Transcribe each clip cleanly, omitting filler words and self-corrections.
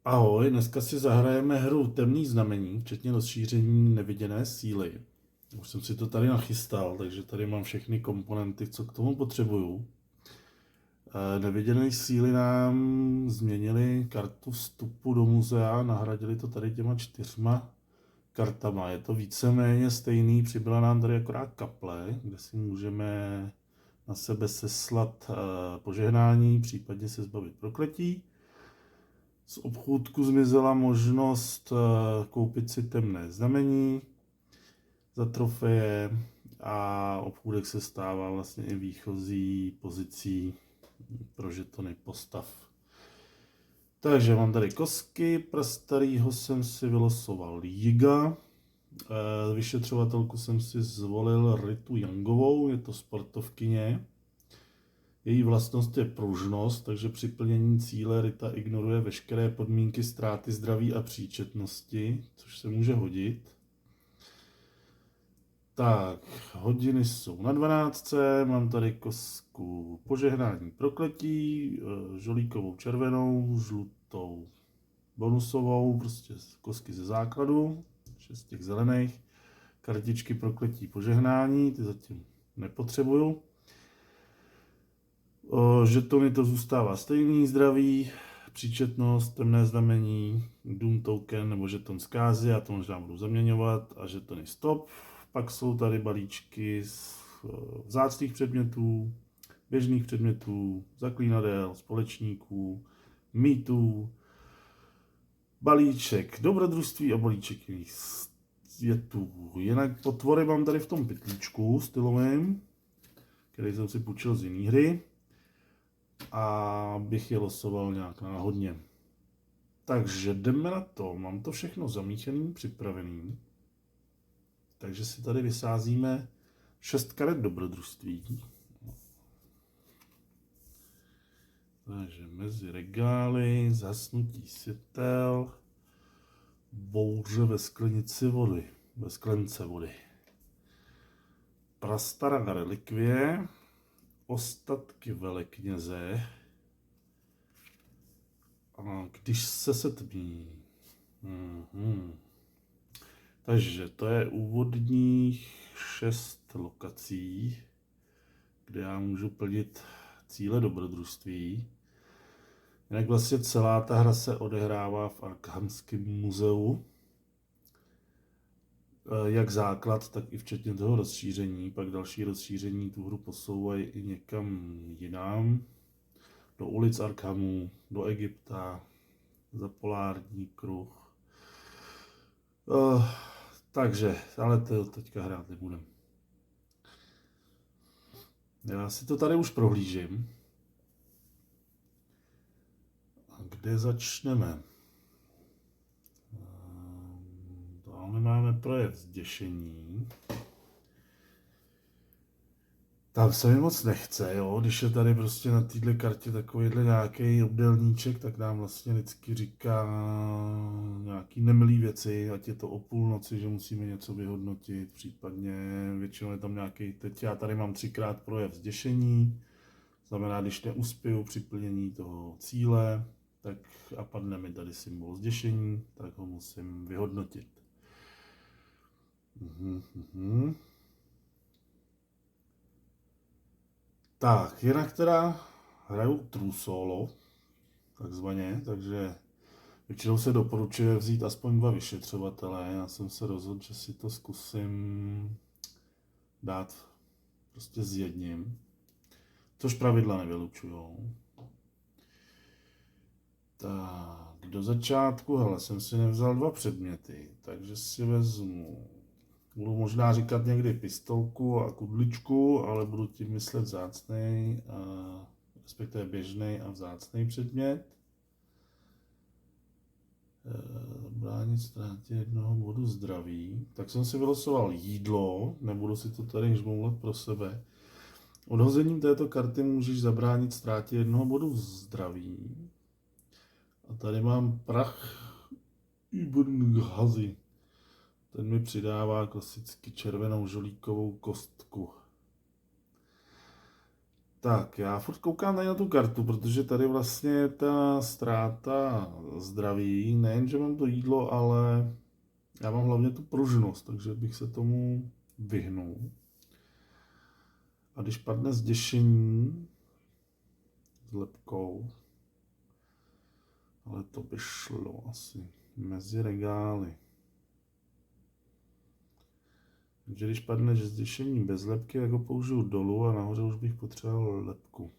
Ahoj, dneska si zahrajeme hru Temný znamení, včetně rozšíření neviděné síly. Už jsem si to tady nachystal, takže tady mám všechny komponenty, co k tomu potřebuju. Neviděné síly nám změnili kartu vstupu do muzea, nahradili to tady těma 4 kartama. Je to víceméně stejný, přibyla nám tady akorát kaple, kde si můžeme na sebe seslat požehnání, případně se zbavit prokletí. Z obchůdku zmizela možnost koupit si temné znamení za trofeje a obchůdek se stává vlastně i výchozí pozicí pro žetony postav. Takže mám tady kostky, prastarýho jsem si vylosoval Jiga, vyšetřovatelku jsem si zvolil Ritu Yangovou, je to sportovkyně. Její vlastnost je pružnost, takže při plnění cíle Rita ignoruje veškeré podmínky ztráty zdraví a příčetnosti, což se může hodit. Tak, hodiny jsou na 12. Mám tady kostku požehnání prokletí, žolíkovou červenou, žlutou bonusovou, prostě kostky ze základu, 6 těch zelených, kartičky prokletí požehnání, ty zatím nepotřebuju. Žetony to zůstává stejný, zdraví, příčetnost, temné znamení, Doom token nebo žeton zkázy, já to možná budu zaměňovat, a žetony stop. Pak jsou tady balíčky z vzácných předmětů, běžných předmětů, zaklínadel, společníků, mýtů, balíček dobrodružství a balíček jiných světů. Jinak potvory mám tady v tom pytlíčku stylovém, který jsem si půjčil z jiné hry, a bych je losoval nějak náhodně. Takže jdeme na to. Mám to všechno zamíchaný, připravený. Takže si tady vysázíme 6 karet dobrodružství. Takže mezi regály, zhasnutí světel, bouře ve sklenici vody, ve sklence vody. Prastará relikvie, ostatky velekněze, a když se setmí. Takže to je úvodních 6 lokací, kde já můžu plnit cíle dobrodružství. Jinak vlastně celá ta hra se odehrává v Arkhamském muzeu. Jak základ, tak i včetně toho rozšíření. Pak další rozšíření tu hru posouvají i někam jinam. Do ulic Arkhamu, do Egypta, za polární kruh. Takže, ale to teďka hrát nebudem. Já si to tady už prohlížím. A kde začneme? Dále máme projev zděšení. Tam se mi moc nechce, jo? Když je tady prostě na této kartě takovýhle nějaký obdélníček, tak nám vlastně vždycky říká nějaký nemilý věci, ať je to o půlnoci, že musíme něco vyhodnotit, případně většinou je tam nějaký, teď já tady mám 3krát projev zděšení, znamená, když neuspěju při plnění toho cíle, tak a padne mi tady symbol zděšení, tak ho musím vyhodnotit. Tak, jinak teda hraju true solo, takzvaně, takže většinou se doporučuje vzít aspoň 2 vyšetřovatele. Já jsem se rozhodl, že si to zkusím dát prostě s jedním, což pravidla nevylučujou. Tak, do začátku, hele, jsem si nevzal 2 předměty, takže si vezmu, budu možná říkat někdy pistolku a kudličku, ale budu tím myslet vzácnej, respektive běžný a vzácný předmět. Bránit ztrátě 1 bodu zdraví. Tak jsem si vylosoval jídlo, nebudu si to tady žmoulat pro sebe. Odhozením této karty můžeš zabránit ztrátě 1 bodu zdraví. A tady mám prach Ibn-Ghazi. Ten mi přidává klasicky červenou žolíkovou kostku. Tak, já furt koukám tady na tu kartu, protože tady vlastně je ta ztráta zdraví. Nejen, že mám to jídlo, ale já mám hlavně tu pružnost, takže bych se tomu vyhnul. A když padne zděšení s lepkou, ale to by šlo asi mezi regály. Takže když padne zděšení bez lepky, tak ho použiju dolů a nahoře už bych potřeboval lepku.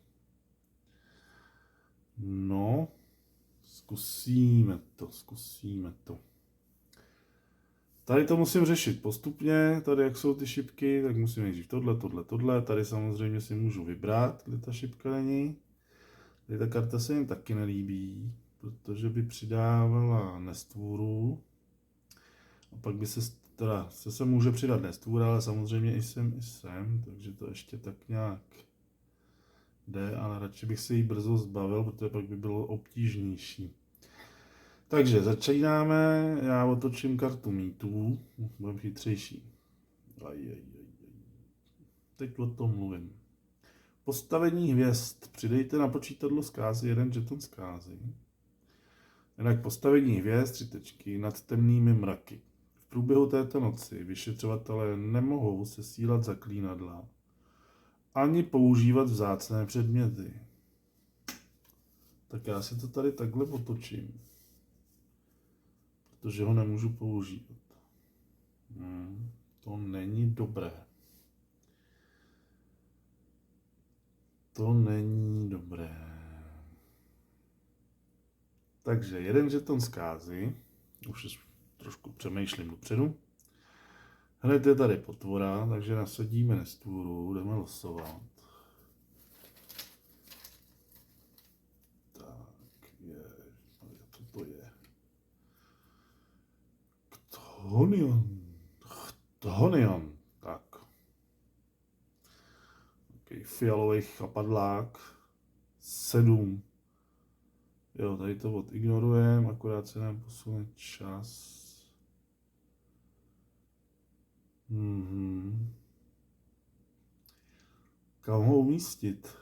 No, zkusíme to. Tady to musím řešit postupně, tady jak jsou ty šipky, tak musím nejdřív tohle. Tady samozřejmě si můžu vybrat, kde ta šipka není. Tady ta karta se jim taky nelíbí, protože by přidávala nestvůru. A pak by se může přidat nestvůra, ale samozřejmě i sem, takže to ještě tak nějak jde, ale radši bych se jí brzo zbavil, protože pak by bylo obtížnější. Takže začínáme, já otočím kartu mýtů, budeme chytřejší. Teď o tom mluvím. Postavení hvězd. Přidejte na počítadlo zkázy 1 žeton zkázy. Jinak postavení hvězd 3 tečky nad temnými mraky. V průběhu této noci vyšetřovatelé nemohou sesílat zaklínadla ani používat vzácné předměty. Tak já si to tady takhle otočím, protože ho nemůžu používat. To není dobré. To není dobré. Takže 1 žeton zkázy, už trošku přemýšlím dopředu. Hned je tady potvora, takže nasadíme nestvůru, jdeme losovat. Tak je, co to je? Chthonion, tak. Okay, fialový chapadlák, 7. Jo, tady to odignorujeme, akorát se nám posune čas. Kam ho umístit?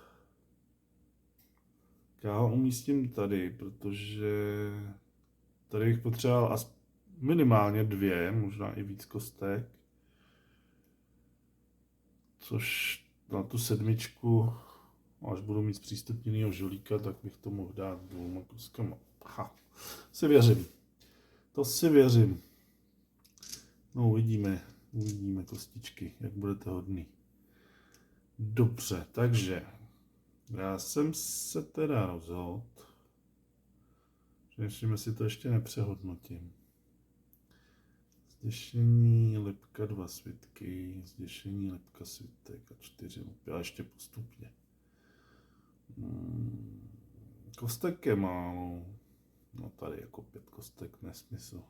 Já ho umístím tady, protože tady bych potřeboval minimálně 2, možná i víc kostek. Což na tu 7, až budu mít zpřístupněnýho žolíka, tak bych to mohl dát 2 koskama. To si věřím. No uvidíme kostičky, jak budete hodný. Dobře, takže já jsem se teda rozhodl, že si to ještě nepřehodnotím. Zděšení, lepka 2 svitky, zděšení, lepka svitek a 4 lupy, a ještě postupně. Kostek je málo, no tady jako 5 kostek, nesmysl.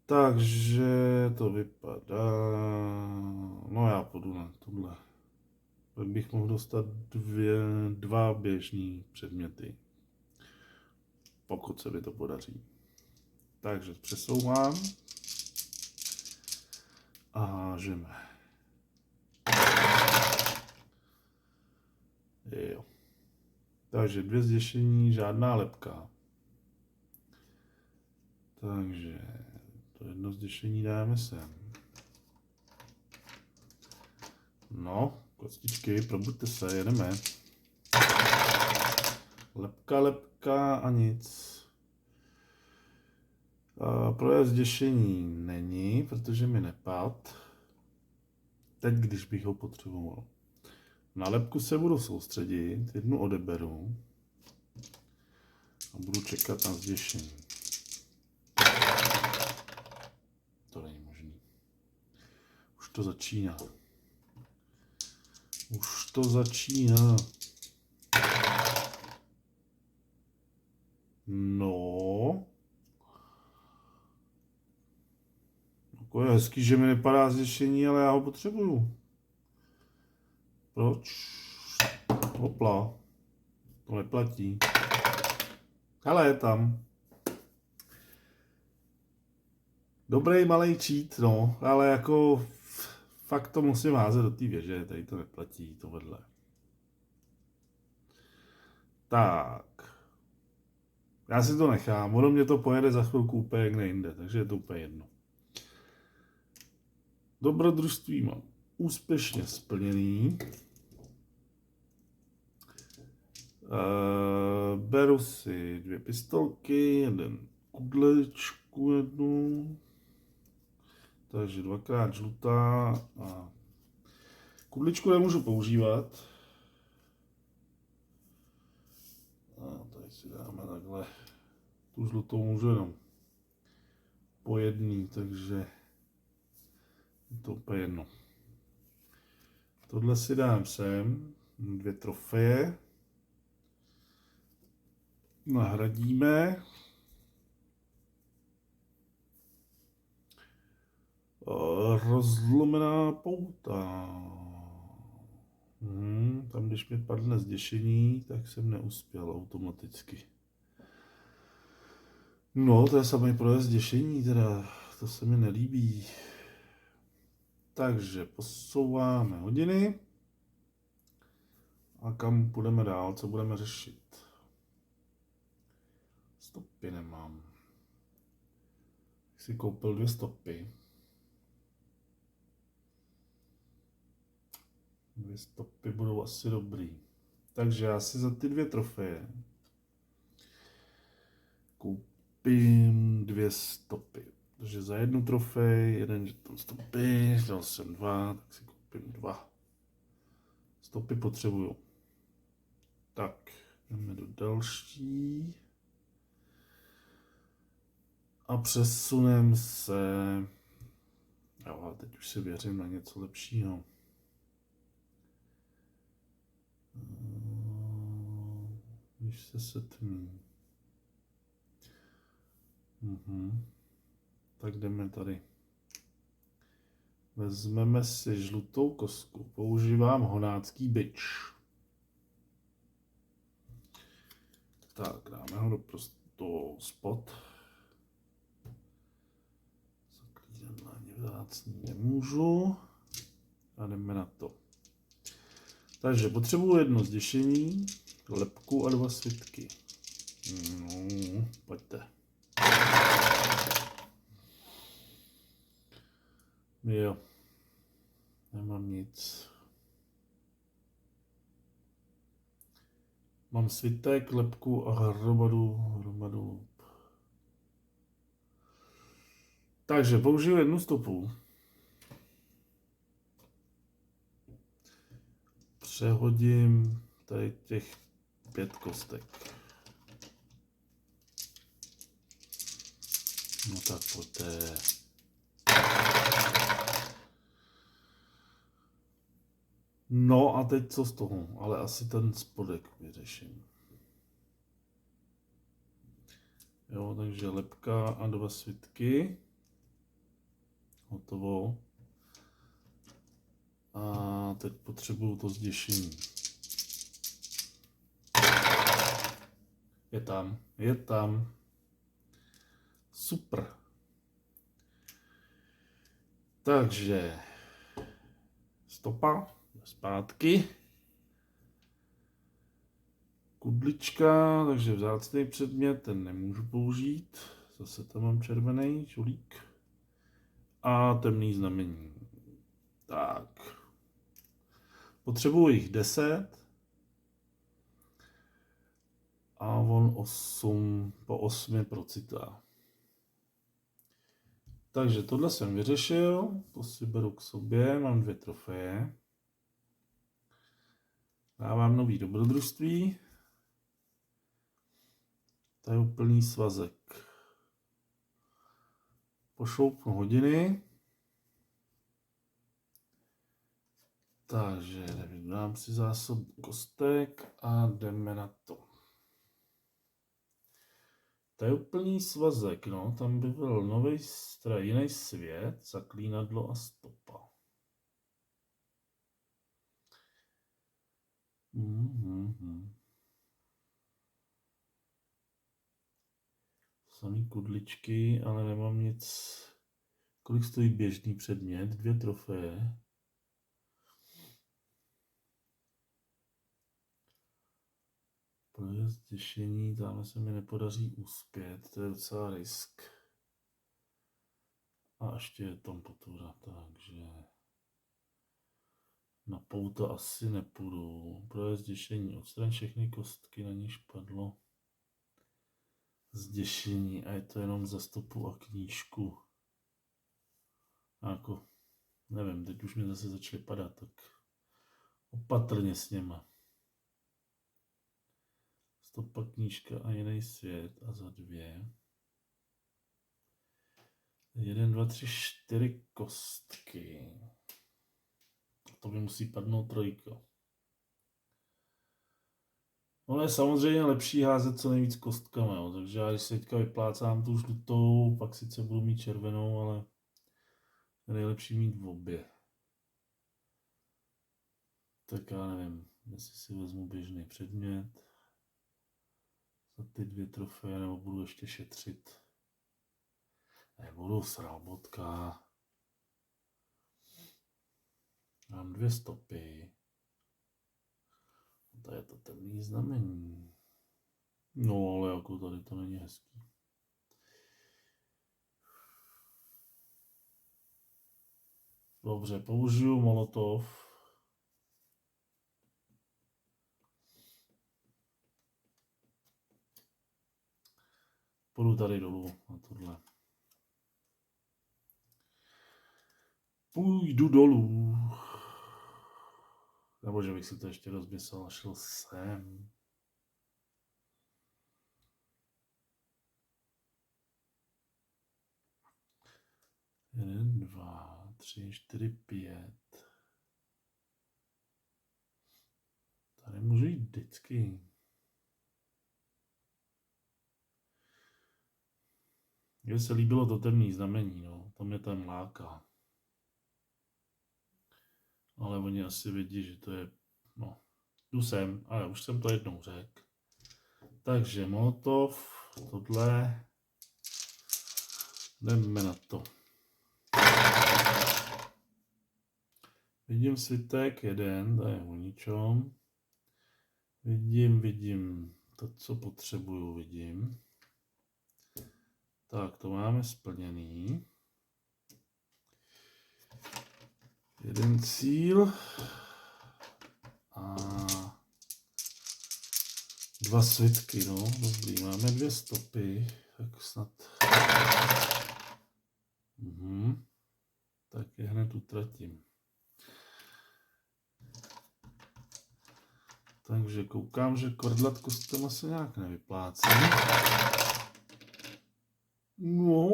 Takže to vypadá, no já půjdu na tohle. Tak bych mohl dostat 2 běžní předměty, pokud se mi to podaří. Takže přesouvám a hážeme. Jo. Takže 2 zděšení, žádná lepka. Takže to 1 zděšení dáme sem. No, kostičky, probuďte se, jedeme. Lepka a nic. Projev zděšení není, protože mi nepad. Teď, když bych ho potřeboval. Na lepku se budu soustředit, 1 odeberu a budu čekat na zděšení. To není možný. Už to začíná. No. Jako je hezký, že mi nepadá zděšení, ale já ho potřebuju. Proč? Hopla. To neplatí. Ale je tam. Dobrý malej cheat, no, ale jako Fakt to musím házet do té věže, tady to neplatí, to vedle. Tak. Já si to nechám, ono mě to pojede za chvilku úplně jak nejinde, takže je to úplně jedno. Dobrodružství mám úspěšně splněný. Beru si 2 pistolky, jeden kudličku jednu, takže 2x žlutá a kudličku nemůžu používat. A tady si dáme takhle, tu žlutou můžu jenom po jedný, takže je to úplně jedno. Tohle si dám sem, 2 trofeje. Nahradíme. Rozlomená pouta. Tam, když mi padne zděšení, tak jsem neuspěl automaticky. No, to je samý projezd zděšení, teda, to se mi nelíbí. Takže posouváme hodiny. A kam půjdeme dál, co budeme řešit? Stopy nemám. Si koupil 2 stopy. 2 stopy budou asi dobrý. Takže já si za ty 2 trofeje koupím 2 stopy. Takže za 1 trofej, 1 žeton stopy, dal jsem 2, tak si koupím 2. Stopy potřebuju. Tak, jdeme do další. A přesunem se... Jo, a teď už si věřím na něco lepšího. Když se setmí. Tak jdeme tady. Vezmeme si žlutou kostku. Používám honácký bič. Tak, dáme ho do spod. Zaklínat na ně vzácný nemůžu. A jdeme na to. Takže potřebuji 1 zděšení, lepku a 2 svitky. No, pojďte. Jo, nemám nic. Mám svitek, lepku a hromadu. Takže použiju 1 stopu. Přehodím tady těch 5 kostek. No tak pojďte. No a teď co z toho? Ale asi ten spodek vyřeším. Jo, takže lepka a 2 svitky. Hotovo. A teď potřebuju to zděšení. Je tam. Super. Takže stopa, zpátky. Kudlička, takže vzácný předmět, ten nemůžu použít. Zase tam mám červený žolík. A temný znamení. Tak. Potřebuji jich 10. A on 8 po 8 procitá. Takže tohle jsem vyřešil, to si beru k sobě, mám 2 trofeje. Dávám nový dobrodružství. To je úplný svazek. Pošoupnu hodiny. Takže dám si zásobu kostek a jdeme na to. To je úplný svazek, no, tam by byl jiný svět, zaklínadlo a stopa. Samý kudličky, ale nemám nic. Kolik stojí běžný předmět? 2 trofeje. Projezd děšení, tam se mi nepodaří uspět, to je docela risk. A ještě je tam potura, takže na pouto asi nepůjdu. Projezd děšení, odstraň všechny kostky, na níž padlo zděšení a je to jenom za stopu a knížku. A jako, nevím, teď už mi zase začaly padat, tak opatrně s něma. Stopa, knížka a jiný svět a za 2. 1, 2, 3, 4 kostky. To mi musí padnout 3. No je samozřejmě lepší házet co nejvíc kostkama, jo. Takže já když si teďka vyplácám tu žlutou, pak sice budu mít červenou, ale je nejlepší mít v obě. Tak já nevím, jestli si vezmu běžný předmět za ty 2 trofeje, nebo budu ještě šetřit. Nebudu srábotka. Mám 2 stopy. To je to temný znamení. No ale jako tady to není hezký. Dobře, použiju molotov. Půjdu tady dolů na tohle. Půjdu dolů. Nebo že bych si to ještě rozmyslel a šel sem. Jeden, 2, 3, 4, 5. Tady můžu jít vždycky. Mně se líbilo to temný znamení, no. To mě tam láká. Ale oni asi vědí, že to je, no, jdu sem, ale už jsem to jednou řekl. Takže molotov, tohle, jdeme na to. Vidím svitek, 1, to je o ničom. Vidím to, co potřebuju, vidím. Tak, to máme splněný. 1 cíl a 2 svitky, no, dobrý, máme 2 stopy, tak snad. Tak je hned utratím. Takže koukám, že kordlat kostkama se nějak nevyplácí. No,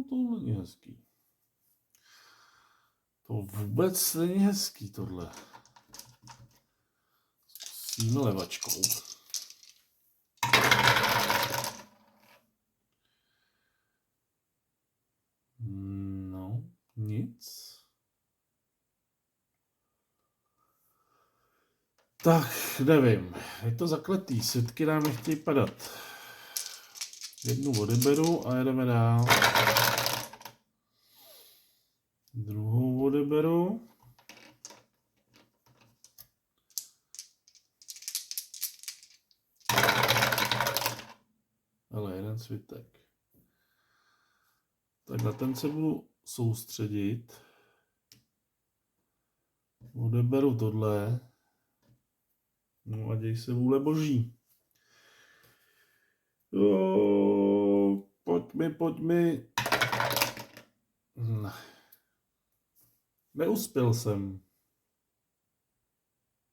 to není hezký. To vůbec není hezký tohle. Zkusíme levačkou. No, nic. Tak, nevím. Je to zakletý. Světky nám nechtějí padat. 1 odeberu a jedeme dál. 2 odeberu. Ale 1 svitek. Tak na ten se budu soustředit. Odeberu tohle. No a děj se vůle boží. Jo, pojď mi. Neuspěl jsem.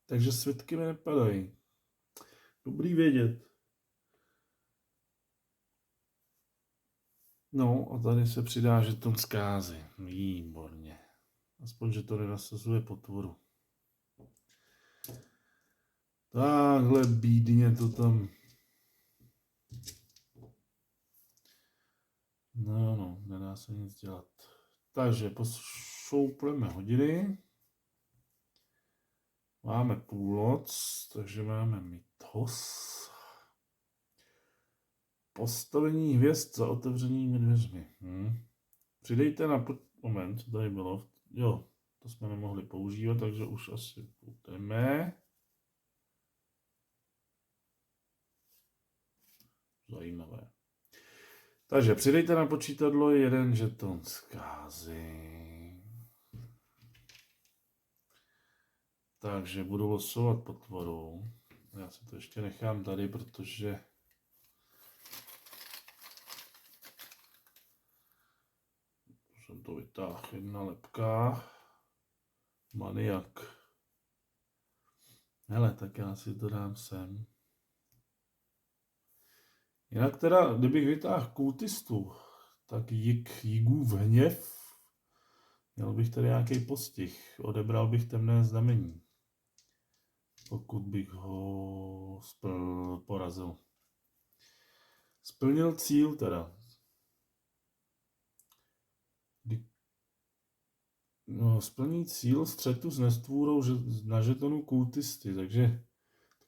Takže svitky mi nepadají. Dobrý vědět. No a tady se přidá žeton zkázy. Výborně. Aspoň, že to nenasazuje potvoru. Takhle bídně to tam. No, nedá se nic dělat. Takže pošoupleme hodiny. Máme půlnoc, takže máme mythos. Postavení hvězd za otevřenými dveřmi. Přidejte na moment, co tady bylo. Jo, to jsme nemohli používat, takže už asi budeme. Zajímavé. Takže přidejte na počítadlo jeden žeton zkázy. Takže budu losovat potvoru. Já si to ještě nechám tady, protože jsem to vytáhl. Jedna lepka. Maniak. Hele, tak já si to dám sem. Jinak teda, kdybych vytáhl kultistu, tak Jigův hněv, měl bych tady nějaký postih. Odebral bych temné znamení. Pokud bych ho porazil. Splnil cíl teda. No, splní cíl střetu s nestvůrou na žetonu kultisty, takže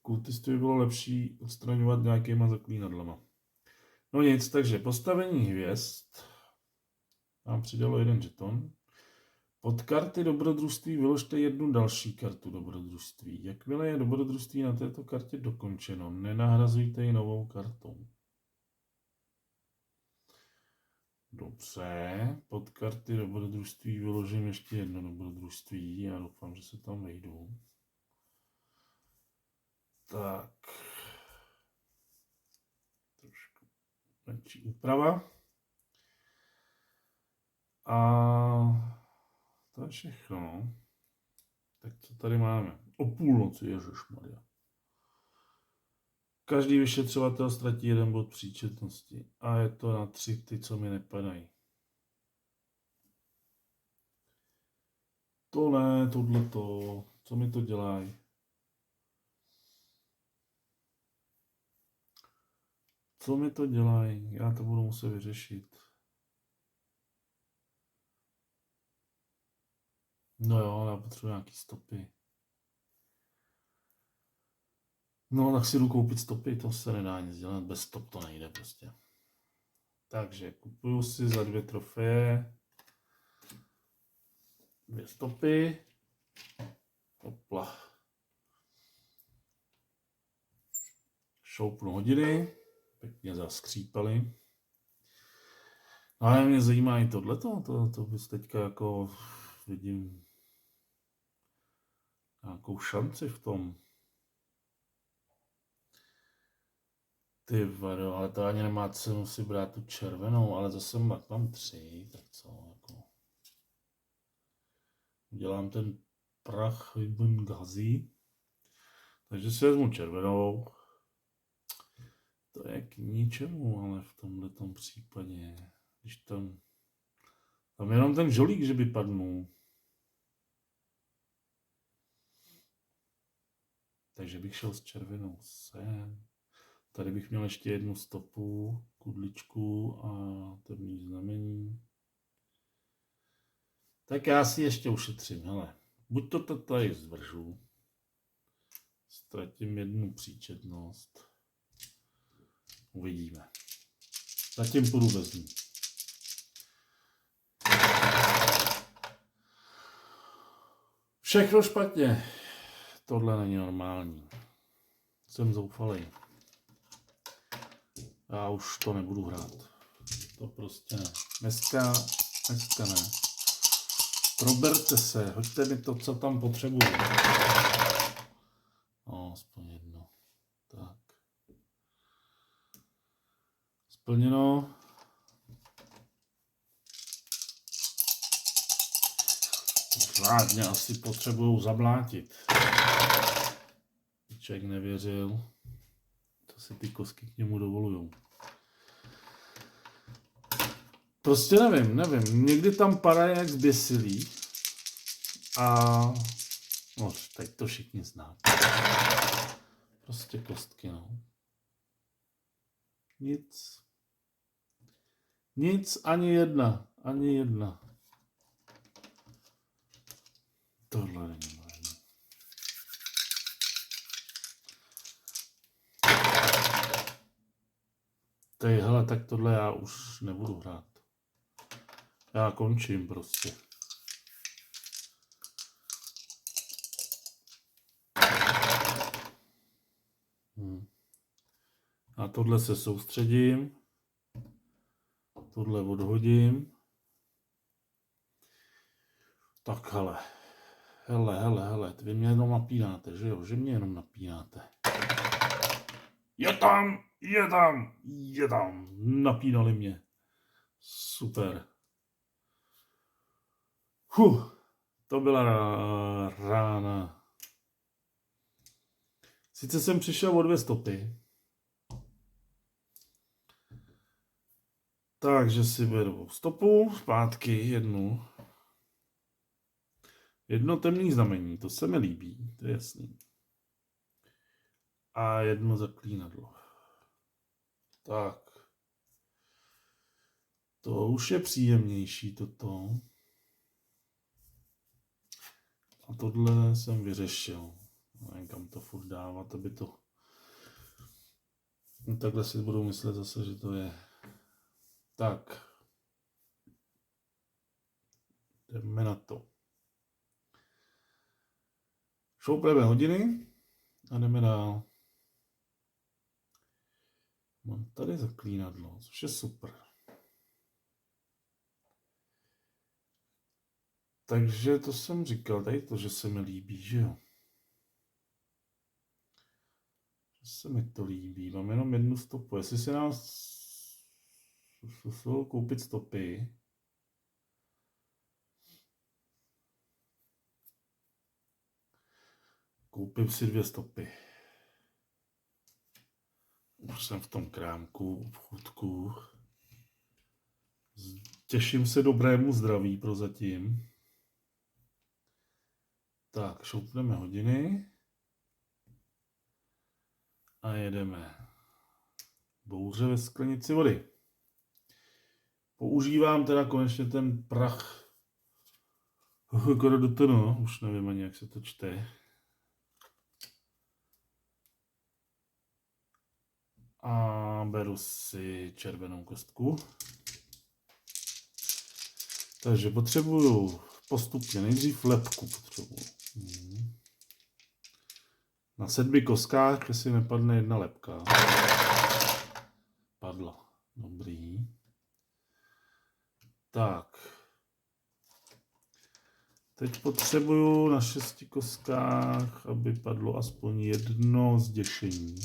kultisty by bylo lepší odstraňovat nějakýma zaklínadlama. No nic, takže postavení hvězd. Nám přidalo jeden žeton. Pod karty dobrodružství vyložte jednu další kartu dobrodružství. Jakmile je dobrodružství na této kartě dokončeno, nenahrazujte ji novou kartou. Dobře, pod karty dobrodružství vyložím ještě jedno dobrodružství. Já doufám, že se tam vejdu. Tak. Trošku menší úprava. A to je všechno. Tak co tady máme? O půlnoci, ježišmarja. Každý vyšetřovatel ztratí jeden bod příčetnosti. A je to na 3 ty, co mi nepadají. To ne, tohleto. Co mi to dělají? Co mi to dělají? Já to budu muset vyřešit. No jo, já potřebuji nějaký stopy. No, tak si jdu koupit stopy, to se nedá nic dělat, bez stop to nejde prostě. Takže kupuju si za 2 trofeje 2 stopy. Hopla. Šoupnu hodiny, pěkně zaskřípaly. Ale mě zajímá i tohleto, to bys teďka jako vidím nějakou šanci v tom. Ty vado, ale to ani nemá cenu si brát tu červenou, ale zase mám 3, tak co, jako. Udělám ten prach Ibn Ghazi, takže si vezmu červenou. To je k ničemu, ale v tomhletom případě, když tam jenom ten žolík, že by padnul. Takže bych šel s červenou sem. Tady bych měl ještě jednu stopu, kudličku a temný znamení. Tak já si ještě ušetřím, hele. Buď to tady zvržu, ztratím jednu příčetnost. Uvidíme. Zatím půjdu bez ní. Všechno špatně. Tohle není normální. Jsem zoufalý. Já už to nebudu hrát. To prostě ne. Dneska ne. Proberte se, hoďte mi to, co tam potřebuji. No, aspoň jedno. Tak. Splněno. Řádně asi potřebuju zablátit. Člověk nevěřil, co si ty kostky k němu dovolujou. Prostě nevím. Někdy tam padají jak zběsilí. A no, teď to všichni znáte. Prostě kostky, no. Nic, ani jedna. Tohle není možné. Hele, tak tohle já už nebudu hrát. Já končím prostě. A tohle se soustředím. Tohle odhodím. Tak hele, vy mě jenom napínáte, že jo? Že mě jenom napínáte. Je tam, napínali mě. Super. To byla rána. Sice jsem přišel o 2 stopy. Takže si beru stopu, zpátky jednu. Jedno temný znamení, to se mi líbí, to je jasný. A jedno zaklínadlo. Tak. To už je příjemnější toto. A tohle jsem vyřešil. Nevím, kam to furt dávat, aby to... No, takhle si budu myslet zase, že to je... Tak. Jdeme na to. Šoupneme hodiny a jdeme dál. Mám tady zaklínadlo, což je super. Takže to jsem říkal, tady to, že se mi líbí, že jo? Že se mi to líbí, mám jenom jednu stopu. Jestli si nám koupit stopy, koupím si 2 stopy. Už jsem v tom krámku, obchůdku. Těším se dobrému zdraví prozatím. Tak, šoupneme hodiny. A jedeme. Bouře ve sklenici vody. Používám teda konečně ten prach. Už nevím ani, jak se to čte. A beru si červenou kostku. Takže potřebuju postupně nejdřív lepku potřebuju. Na 7 kostkách, jestli nepadne 1 lepka. Padla. Dobrý. Tak. Teď potřebuju na 6 kostkách, aby padlo aspoň 1 zděšení.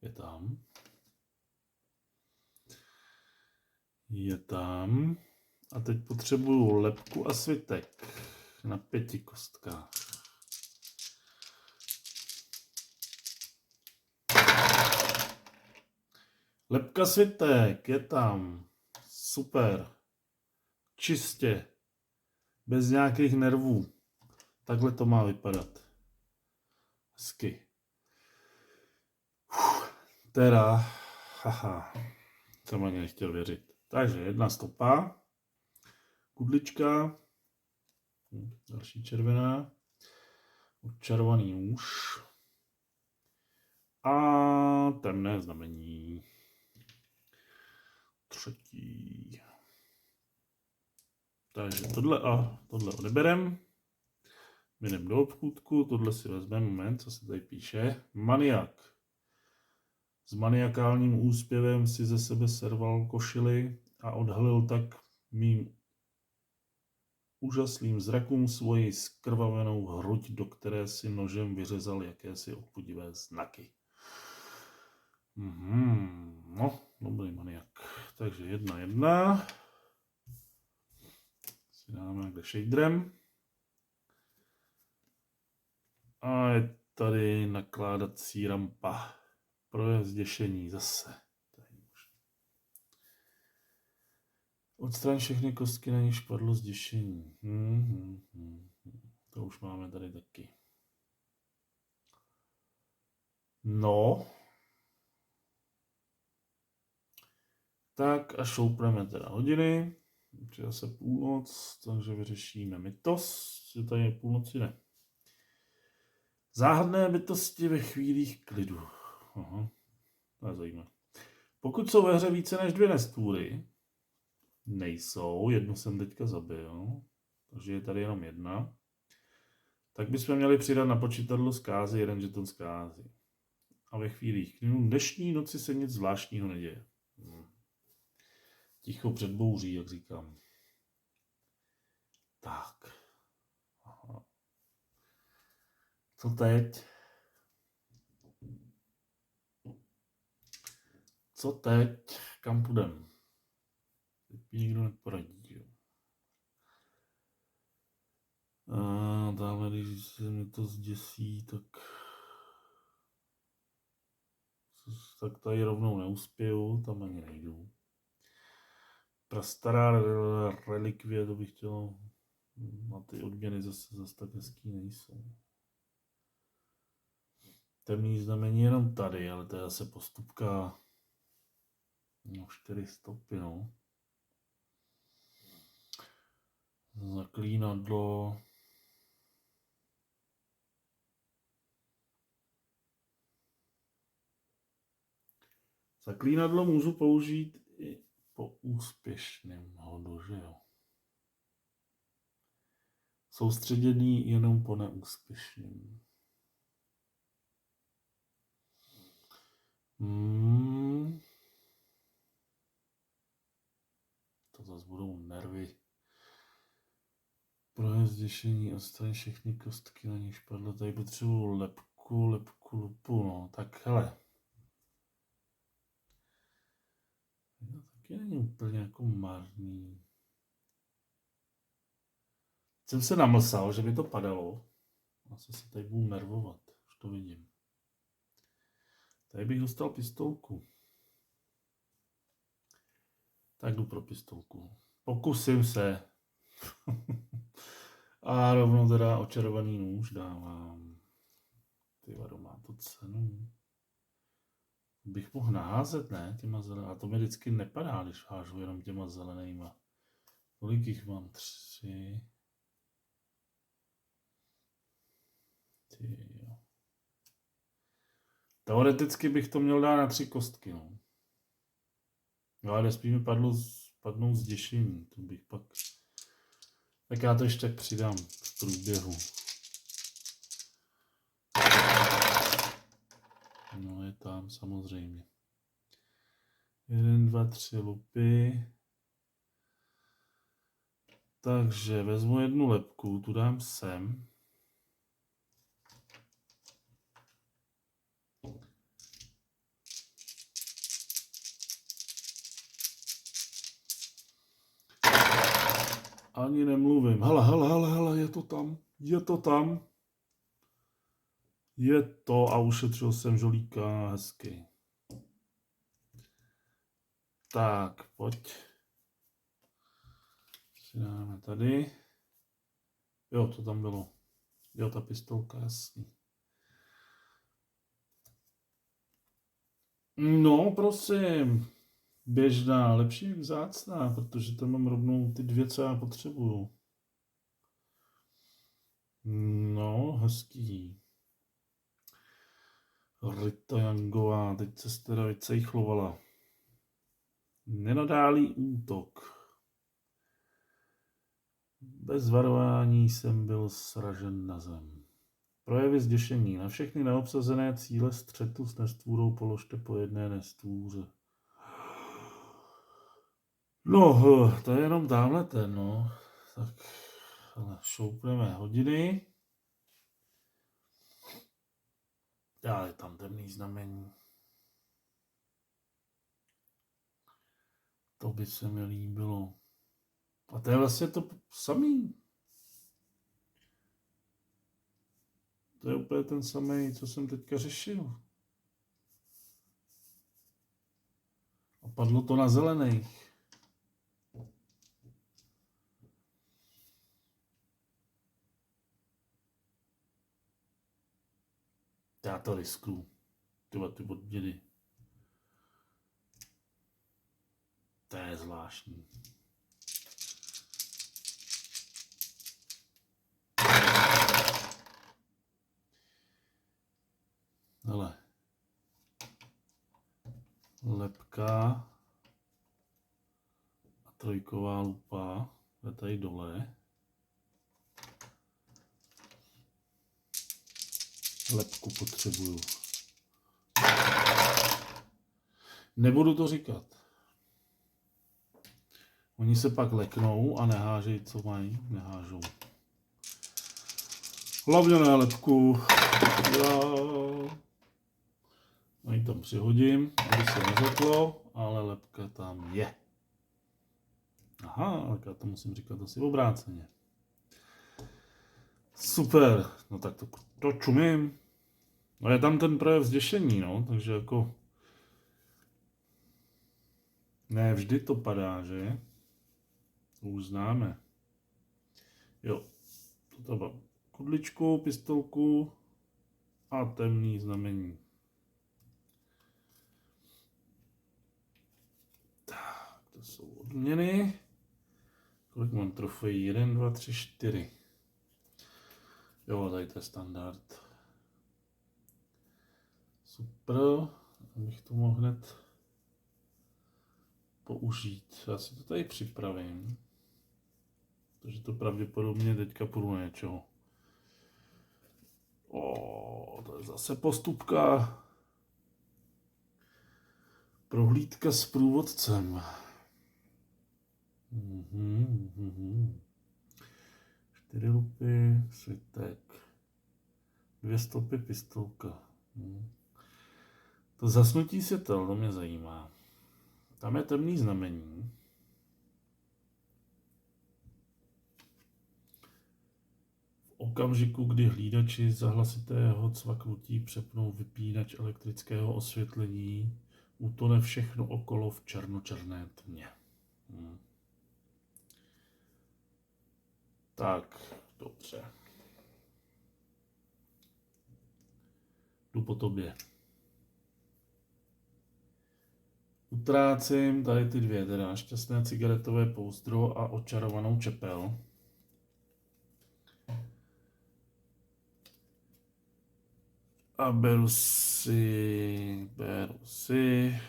Je tam. Je tam. A teď potřebuju lepku a svitek na 5 kostkách. Lepka, svitek, je tam. Super. Čistě. Bez nějakých nervů. Takhle to má vypadat. Hezky. Teda, haha, jsem ani nechtěl věřit. Takže 1 stopa. Kudlička. Další červená. Odčarovaný nůž. A temné znamení. 3. Takže tohle odeberem. Jdem do obchůdku, tohle si vezmeme, moment, co se tady píše. Maniak. S maniakálním úspěvem si ze sebe serval košili a odhalil tak mým úžasným zrakům svoji skrvavenou hruď, do které si nožem vyřezal jakési odpudivé znaky. No, dobrý maniak. Takže 1. Si dáme takhle shaderem. A je tady nakládací rampa. Pro zděšení zase. Odstraň všechny kostky, na níž padlo zděšení. To už máme tady taky. No. Tak a šoupneme teda hodiny. Už je zase půlnoc, takže vyřešíme mytos. Že tady je půlnoci, ne. Záhadné bytosti ve chvílích klidu. Aha, to je zajímavé. Pokud jsou ve hře více než 2 nestvůry, nejsou, 1 jsem teďka zabil, takže je tady jenom 1. Tak bychom měli přidat na počítadlo zkázy 1 žeton zkázy. A ve chvílích dnešní noci se nic zvláštního neděje. Ticho před bouří, jak říkám. Tak. Aha. Co teď? Co teď? Kam půjdem? Teď mi nikdo neporadí. Jo. Dáme, když se mi to zděsí, tak tady rovnou neuspěju, tam ani nejdu. Prastará relikvie, to bych chtěl, a ty odměny zase tak hezký nejsou. Temný znamení jenom tady, ale to je zase postupka 4 stopy, no. Zaklínadlo. Zaklínadlo můžu použít i po úspěšném hodu, že jo. Soustředěný jenom po neúspěšném. To zase budou nervy. Pro zděšení odstraň všechny kostky, na níž padlo. Tady potřebuju lepku, lupu, no. Tak hele. To taky není úplně jako marný. Jsem se namlsal, že by to padalo. Asi se tady budu nervovat, už to vidím. Tady bych dostal pistolku. Tak jdu pro pistolku. Pokusím se. A rovnou teda očarovaný nůž dávám. Ty vado, má to cenu. Bych mohl naházet, ne? Těma zelenýma. A to mi vždycky nepadá, když hážu jenom těma zelenýma. Kolik jich mám? 3. Ty jo. Teoreticky bych to měl dát na 3 kostky, no. No ale nespí mi padnou zděšení. To bych pak... Tak já to ještě tak přidám v průběhu. No je tam samozřejmě. 1, 2, 3 lupy. Takže vezmu jednu lepku, tu dám sem. Ani nemluvím. Hele, je to tam. Je to a ušetřil jsem žolíka hezky. Tak, pojď. Si dáme tady. Jo, to tam bylo. Jo, ta pistolka, jasný. No, prosím. Běžná, lepší jak vzácná, protože tam mám rovnou ty 2, co já potřebuju. No, hezký. Rita Yangová, teď se teda vycejchlovala. Nenadálý útok. Bez varování jsem byl sražen na zem. Projevy zděšení. Na všechny neobsazené cíle střetu s nestvůrou položte po jedné nestvůře. No, to je jenom tamhle ten, no. Tak, ale šoupneme hodiny. Já je tam temný znamení. To by se mi líbilo. A to je vlastně to samý. To je úplně ten samý, co jsem teďka řešil. A padlo to na zelených. Já to risknu. Ty odměny. To je zvláštní. Hele. Lepka. A 3 lupa. Je tady dole. lepku potřebuju. Nebudu to říkat. Oni se pak leknou a nehážejí, co mají. Nehážou. Hlavně ne lepku. Já ji tam přihodím, aby se neřeklo, ale lepka tam je. Aha, tak já to musím říkat asi obráceně. Super, no tak to čumím. No je tam ten projev zděšení, no, takže jako... Ne, vždy to padá, že? To už známe. Jo, to mám kudličku, pistolku a temný znamení. Tak, to jsou odměny. Kolik mám trofejí? 1, 2, 3, 4. Jo, tady to je standard. Super, abych to mohl hned použít. Já si to tady připravím. Takže to pravděpodobně teďka půjdu na něčeho. To je zase postupka. Prohlídka s průvodcem. 4 lupy, svitek. 2 stopy, pistolka. To zasnutí světel, to mě zajímá. Tam je temný znamení. V okamžiku, kdy hlídači za hlasitého cvaknutí přepnou vypínač elektrického osvětlení, utone všechno okolo v černočerné tmě. Tak, dobře. Jdu po tobě. Utrácím tady ty dvě, teda šťastné cigaretové pouzdro a očarovanou čepel. A beru si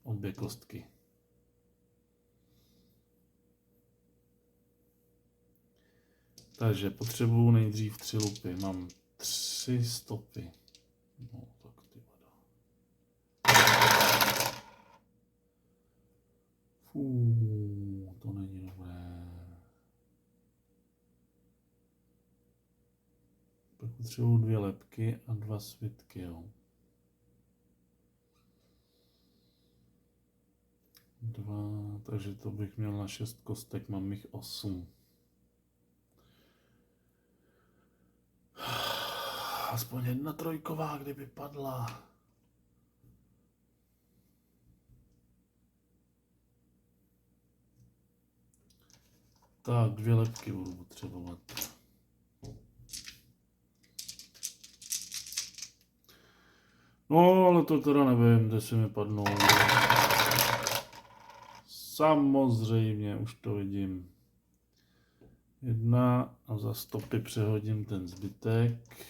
obě kostky. Takže potřebuju nejdřív 3 lupy. Mám 3 stopy. No, tak ty vada. To není dobré. Pak potřebuju 2 lepky a 2 svitky, jo. 2, takže to bych měl na 6 kostek, mám jich 8. Aspoň jedna trojková, kdyby padla. Tak, 2 lepky budu potřebovat. No, ale to teda nevím, kde si mi padnou. Samozřejmě, už to vidím. 1 a za stopy přehodím ten zbytek.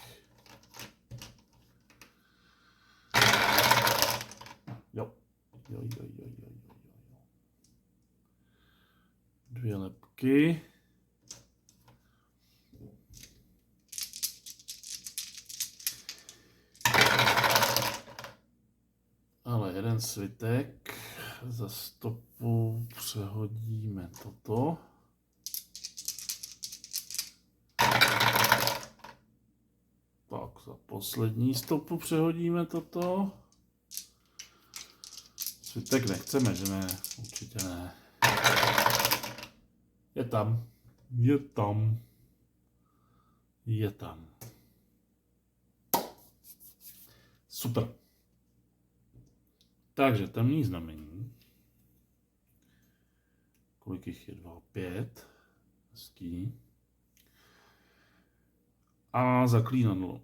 Jo. 2 lepky. Ale jeden svitek. Za stopu přehodíme toto. Tak za poslední stopu přehodíme toto. Svitek nechceme, že ne? Určitě ne. Je tam. Je tam. Je tam. Super. Takže temný znamení. Kolik jich je? 2, 5. Hezký. A zaklínadlo.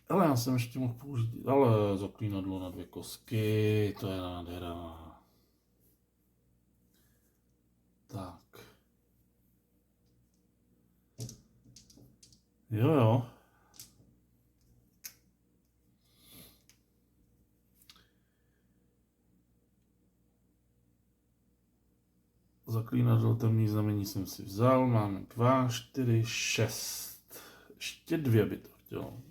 Ale já jsem ještě mohl použít, ale zaklínadlo na 2 kostky, to je nádhera. Tak. Jo. Zaklínadlo temný znamení jsem si vzal, máme 2, 4, 6. Ještě 2 by to Jo.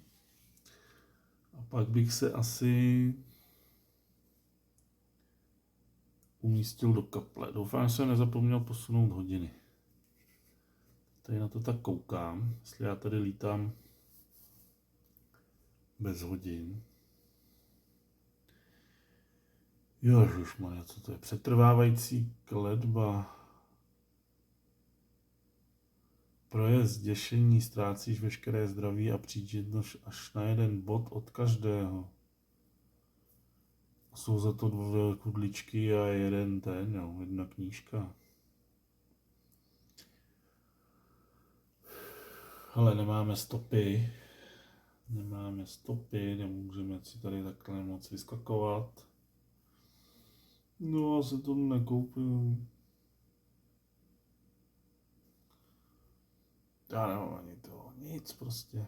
A pak bych se asi umístil do kaple. Doufám, že jsem nezapomněl posunout hodiny. Tady na to tak koukám, jestli já tady lítám bez hodin. Ježišmarja, co to je? Přetrvávající kletba. Projezd zděšení, ztrácíš veškeré zdraví a příčetnost až na jeden bod od každého. Jsou za to 2 kudličky a jeden ten, jo, jedna knížka. Ale nemáme stopy. Nemůžeme si tady takhle moc vyskakovat. No, já se to nekoupím. Já nemám ani to, nic prostě.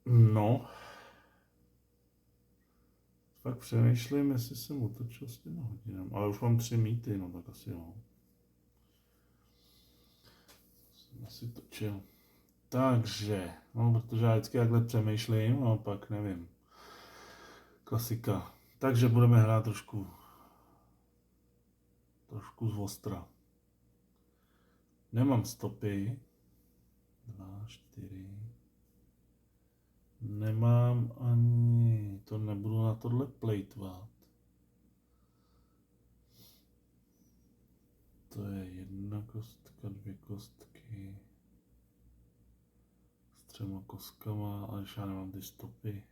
No. Pak přemýšlím, jestli jsem otočil s těmi hodinami. Ale už mám 3 mýty, no tak asi jo. Jsem asi točil. Takže, no, protože já vždycky takhle přemýšlím, a pak nevím. Klasika. Takže budeme hrát trošku z ostra. Nemám stopy. 2, 4. Nemám ani, to nebudu na tohle plejtvat. To je 1 kostka, 2 kostky. S 3 kostkama, ale já nemám ty stopy.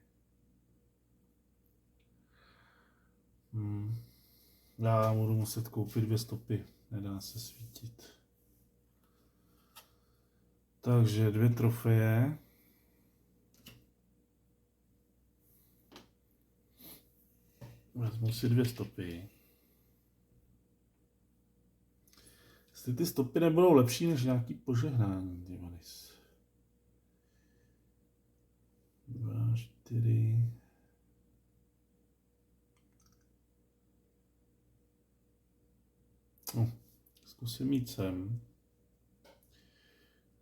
Já budu muset koupit 2 stopy, nedá se svítit. Takže 2 trofeje. Vezmu si 2 stopy. Jestli ty stopy nebudou lepší než nějaký požehnání, Divanis. 2, 4. No, zkusím jít sem.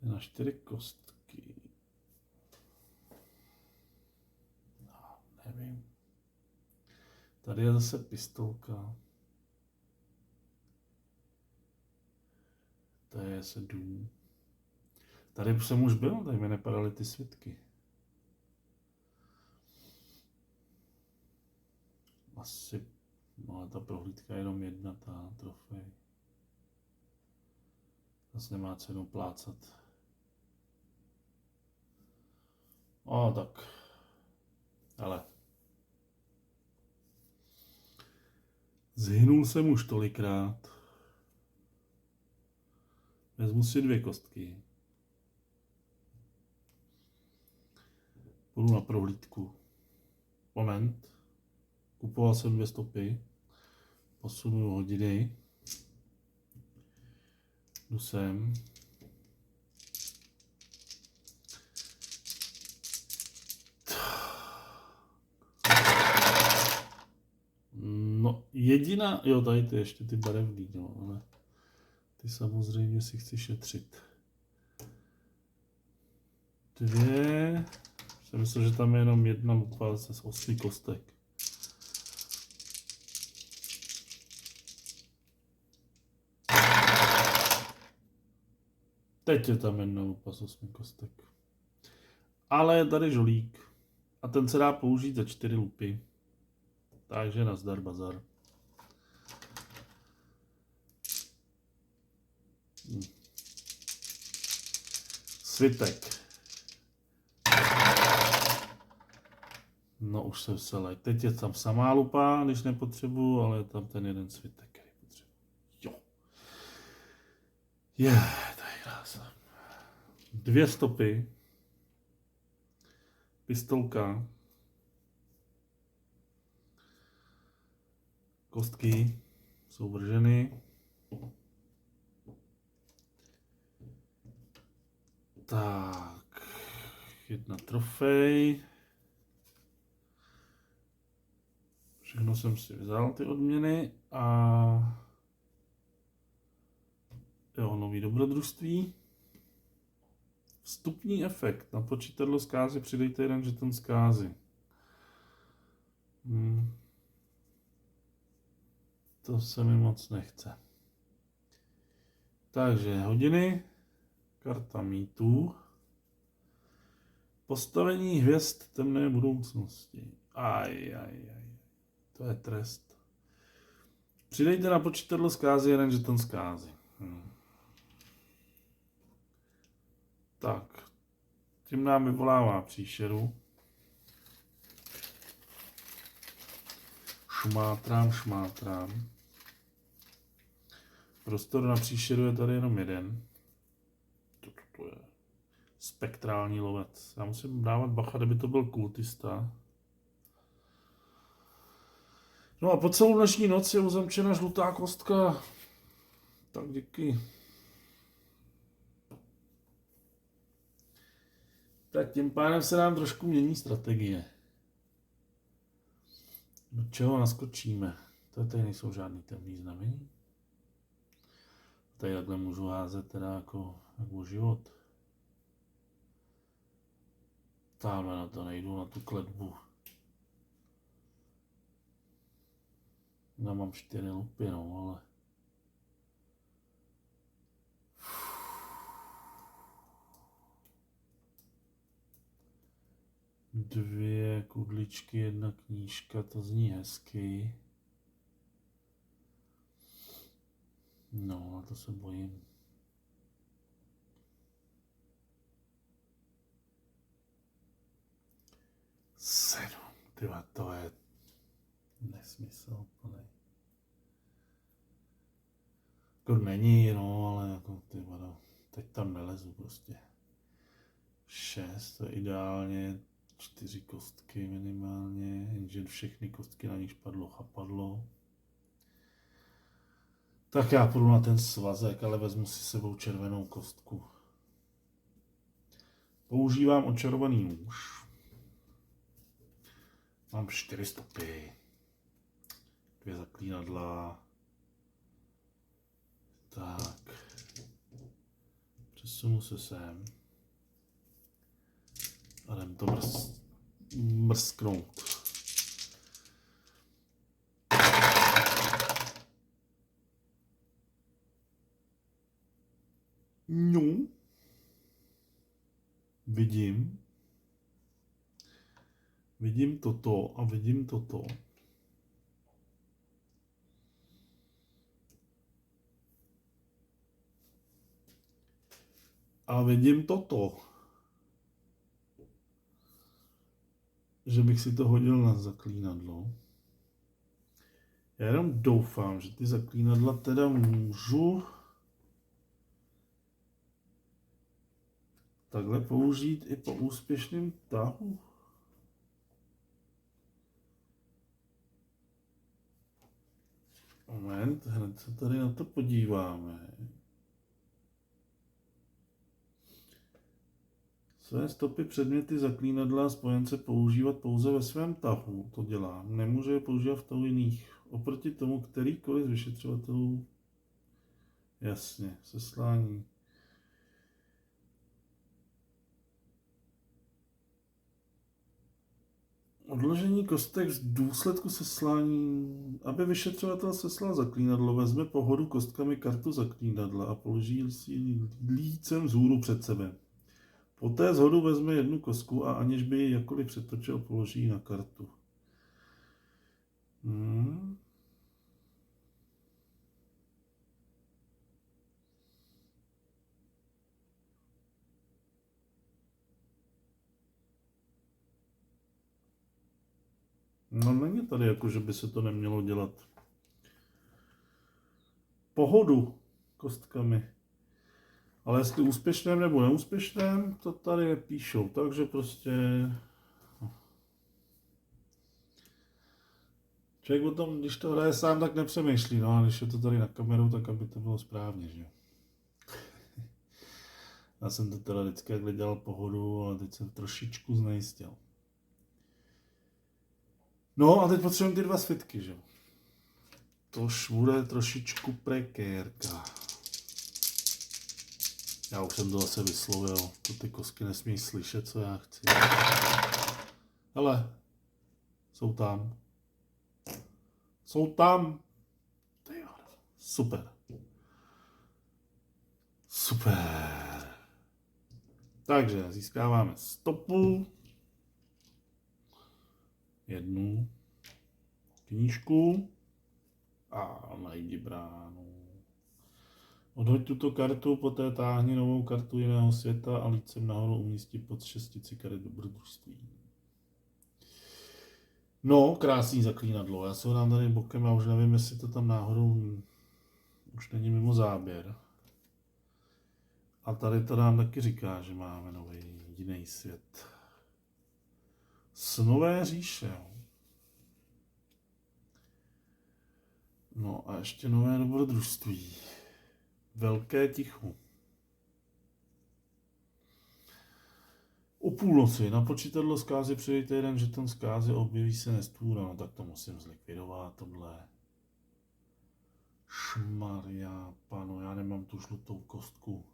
Na 4 kostky. No, nevím. Tady je zase pistolka. To je 7. Tady jsem už byl, tady mi nepadaly ty svitky. Asi, no ale ta prohlídka je jenom 1, ta trofej. Zase nemá cenu plácat. Tak. Ale. Zhynul jsem už tolikrát. Vezmu si 2 kostky. Půjdu na prohlídku. Moment. Kupoval jsem 2 stopy. Posunu hodiny. Jdu sem. No, jediná, jo, tady ty ještě ty barevný, no, ale ty samozřejmě si chci šetřit. 2, jsem myslel, že tam je jenom 1 lupa z 8 kostek. Teď je tam 1 lupa z 8 kostek. Ale je tady žolík. A ten se dá použít za 4 lupy. Takže nazdar bazar. Svitek. No už se vselej. Teď je tam samá lupa, když nepotřebuju, ale je tam ten jeden svitek, který potřebuji. Jo. To je krása. 2 stopy. Pistolka. Kostky jsou vrženy. Tak. 1 trofej. Všechno jsem si vzal, ty odměny, a jo, nový dobrodružství. Vstupní efekt. Na počítadlo zkázy přidejte 1 žeton zkázy. To se mi moc nechce. Takže hodiny, karta mýtů, postavení hvězd temné budoucnosti. To je trest. Přidejte na počítadlo zkázy 1 žeton zkázy. Tak, tím nám vyvolává příšeru. Šmátrám. Prostor na příšeru je tady jenom jeden. To je spektrální lovec. Já musím dávat bacha, kdyby to byl kultista. No a po celou dnešní noc je uzamčena žlutá kostka. Tak díky. Tak tím pádem se nám trošku mění strategie. Do čeho naskočíme? Tady nejsou žádný temný znamení. Tady takhle můžu házet teda jako o život. Tamhle na to nejdu, na tu kletbu. Já mám 4 lupy, no, ale... Dvě kudličky, 1 knížka, to zní hezky. No, a to se bojím. Sedm, tyva, to je nesmysl plný. Jako není, no, ale jako tyva, teď tam nelezu prostě. 6, to je ideálně, 4 kostky minimálně, jenže všechny kostky na nich padlo chapadlo. Tak já půjdu na ten svazek, ale vezmu si sebou červenou kostku. Používám očarovaný nůž. Mám 4 stopy. 2 zaklínadla. Tak. Přesunu se sem. A jdem to mrsknout. No. Vidím toto a vidím toto. A vidím toto. Že bych si to hodil na zaklínadlo. Já jenom doufám, že ty zaklínadla teda můžu takhle použít i po úspěšném tahu. Moment, hned se tady na to podíváme. Své stopy, předměty, zaklínadla a spojence používat pouze ve svém tahu. To dělám. Nemůže je používat v tahu jiných. Oproti tomu, kterýkoliv z vyšetřovatelů. Jasně, seslání. Odložení kostek v důsledku seslání. Aby vyšetřovatel seslal zaklínadlo, vezme po hodu kostkami kartu zaklínadla a položí si lícem vzhůru před sebe. Poté z hodu vezme 1 kostku a aniž by ji jakkoliv přetočil, položí na kartu. No není tady jako, že by se to nemělo dělat. Pohodu kostkami. Ale jestli úspěšném nebo neúspěšném, to tady nepíšou, takže prostě... Člověk o tom, když to hraje sám, tak nepřemýšlí, no a když je to tady na kameru, tak aby to bylo správně, že jo. Já jsem to teda vždycky takhle dělal pohodu, ale teď jsem trošičku znejistil. No a teď potřebujeme ty 2 svitky, že jo. Tož bude trošičku prekérka. Já už jsem to zase vyslovil, to ty kostky nesmí slyšet, co já chci. Hele, jsou tam. Jsou tam. Super. Super. Takže získáváme stopu. 1 knížku a najdi bránu. Odhoď tuto kartu, poté táhni novou kartu jiného světa a lícem nahoru umístí pod 6 karet dobrodružství. No, krásný zaklínadlo. Já se ho dám tady bokem a už nevím, jestli to tam náhodou už není mimo záběr. A tady to nám taky říká, že máme nový jiný svět. Snové říše. No a ještě nové dobrodružství. Velké ticho. O půlnoci na počítadlo zkázy přidejte 1 žeton zkázy, objeví se nestvůra. No tak to musím zlikvidovat, tohle. Šmarja, pano, já nemám tu žlutou kostku.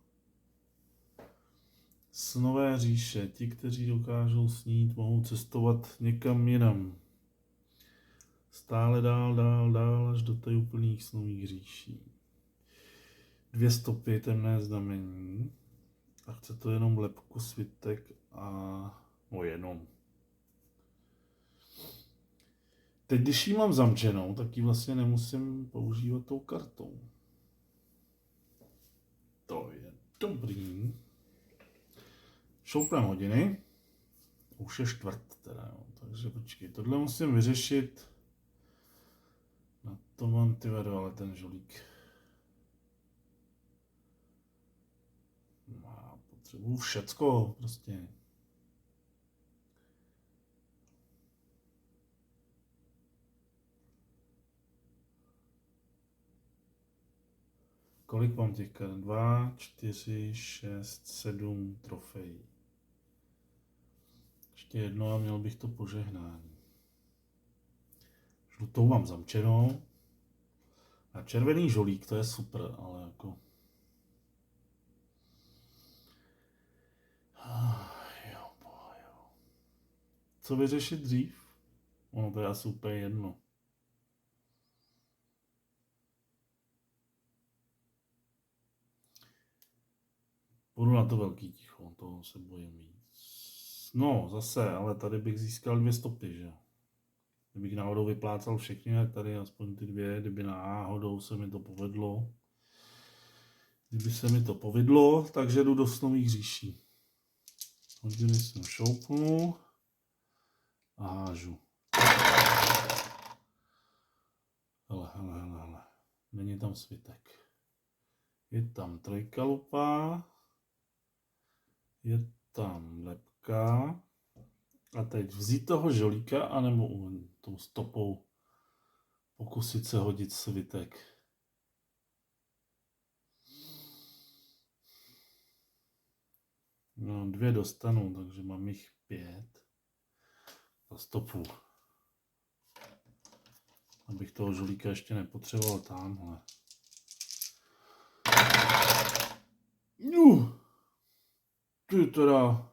Snové říše. Ti, kteří dokážou snít, mohou cestovat někam jinam. Stále dál, až do tajuplných snových říší. 2 stopy, temné znamení. A chce to jenom lepku, svitek a... no jenom. Teď, když ji mám zamčenou, tak ji vlastně nemusím používat tou kartou. To je dobrý. Šoupnem hodiny. Už je 4 teda, jo. Takže počkej, tohle musím vyřešit. Na to mám ty vedu, ale ten žolík. Má potřebuji všecko prostě. Kolik mám těch karet? 2, 4, 6, 7 trofejí. Ještě jedno a měl bych to požehnání. Žlutou mám zamčenou. A červený žolík, to je super, ale jako... jo. Co vyřešit dřív? Ono to je asi úplně jedno. Půjdu na to velký ticho, toho se bojím víc. No, zase, ale tady bych získal 2 stopy, že jo. Kdybych náhodou vyplácal všechny, tak tady aspoň ty 2, kdyby náhodou se mi to povedlo. Kdyby se mi to povedlo, takže jdu do snových říší. Hodiny jsem šoupnu a hážu. Hele. Není tam svitek. Je tam trojkalupa. Je tam lepka. A teď vzít toho žolíka, anebo tou stopou pokusit se hodit svitek. No, 2 dostanu, takže mám jich 5. Za stopu. Abych toho žolíka ještě nepotřeboval tamhle. Ty teda,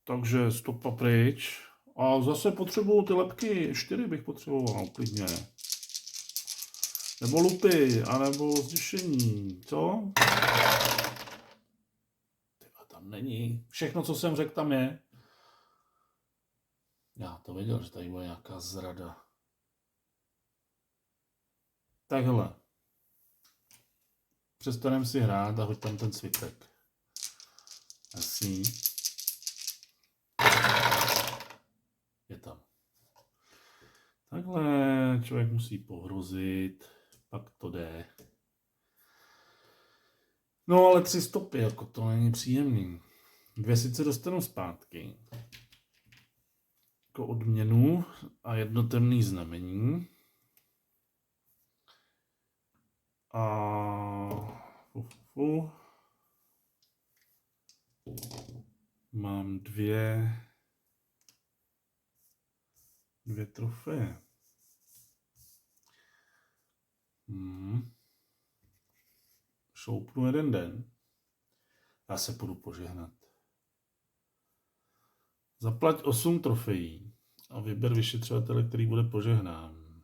takže stopa pryč. A zase potřebuju ty lepky, 4 bych potřeboval klidně. Nebo lupy, anebo zděšení, co? Tyba, tam není. Všechno, co jsem řekl, tam je. Já to věděl, že tady bude nějaká zrada. Takhle. Přestanem si hrát a hoď tam ten svitek. Jasný. Je tam. Takhle člověk musí pohrozit, pak to jde. No ale 3 stopy, jako to není příjemný. 2 sice dostanu zpátky. Jako odměnu a 1 temný znamení. A mám 2 trofeje. Šoupnu jeden den. Já se půjdu požehnat. Zaplať 8 trofejí a vyber vyšetřovatele, který bude požehnán.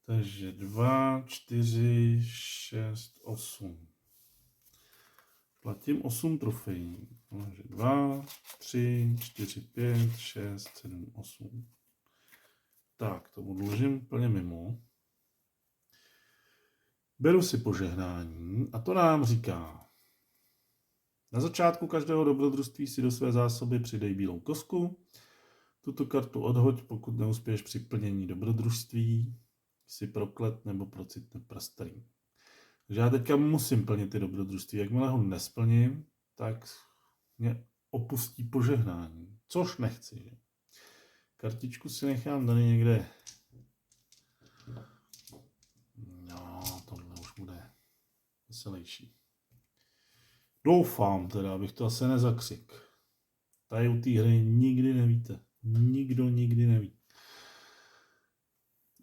Takže 2, 4, 6, 8. Platím 8 trofejí. Takže 2, 3, 4, 5, 6, 7, 8. Tak, to odložím plně mimo. Beru si požehnání a to nám říká: na začátku každého dobrodružství si do své zásoby přidej bílou kostku. Tuto kartu odhoď, pokud neuspěješ při plnění dobrodružství, si proklet nebo procitne prastarý. Takže já teďka musím plnit ty dobrodružství. Jakmile ho nesplním, tak mě opustí požehnání. Což nechci. Že? Kartičku si nechám tady někde. No, tohle už bude veselější. Doufám teda, abych to asi nezakřik. Tady u té hry nikdy nevíte. Nikdo nikdy neví.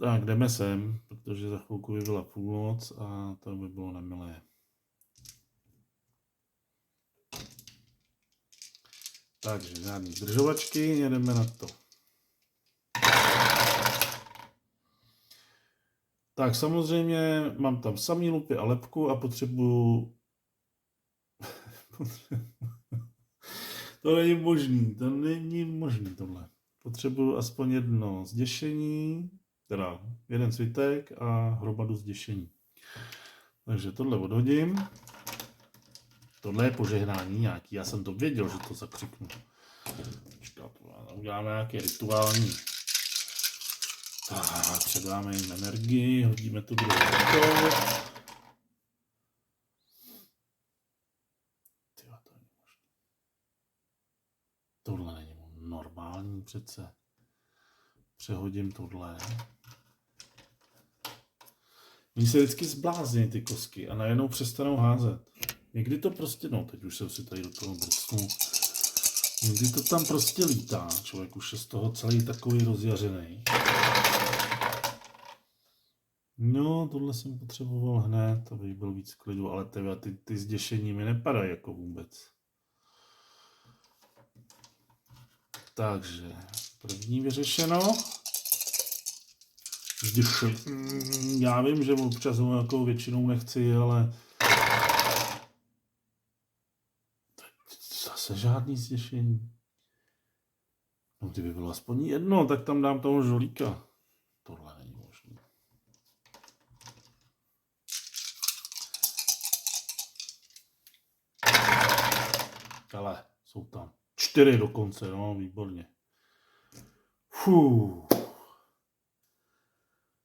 Tak, jdeme sem, protože za chvilku by byla půlnoc a to by bylo nemilé. Takže žádný zdržovačky, jedeme na to. Tak samozřejmě mám tam samý lupy a lepku a potřebuju... To není možný tohle. Potřebuju aspoň jedno zděšení, teda jeden svitek a hromadu zděšení. Takže tohle odhodím. Tohle je požehnání nějaký, já jsem to věděl, že to zakřiknu. Počkat, uděláme nějaký rituální. Tak, předáme jim energii, hodíme to do toho. Tohle není normální přece. Přehodím tohle. Oni se vždycky zblázní ty kostky a najednou přestanou házet. Někdy to prostě, no teď už jsem si tady do toho brcnul. Někdy to tam prostě lítá. Člověk už je z toho celý takový rozjařený. No, tohle jsem potřeboval hned, abych byl víc klidu, ale ty zděšení mi nepadají jako vůbec. Takže první vyřešeno. Já vím, že občas ho jako většinou nechci, ale zase žádný zděšení. No kdyby bylo aspoň jedno, tak tam dám toho žolíka. Tohle není možné. Ale jsou tam 4 dokonce, no výborně.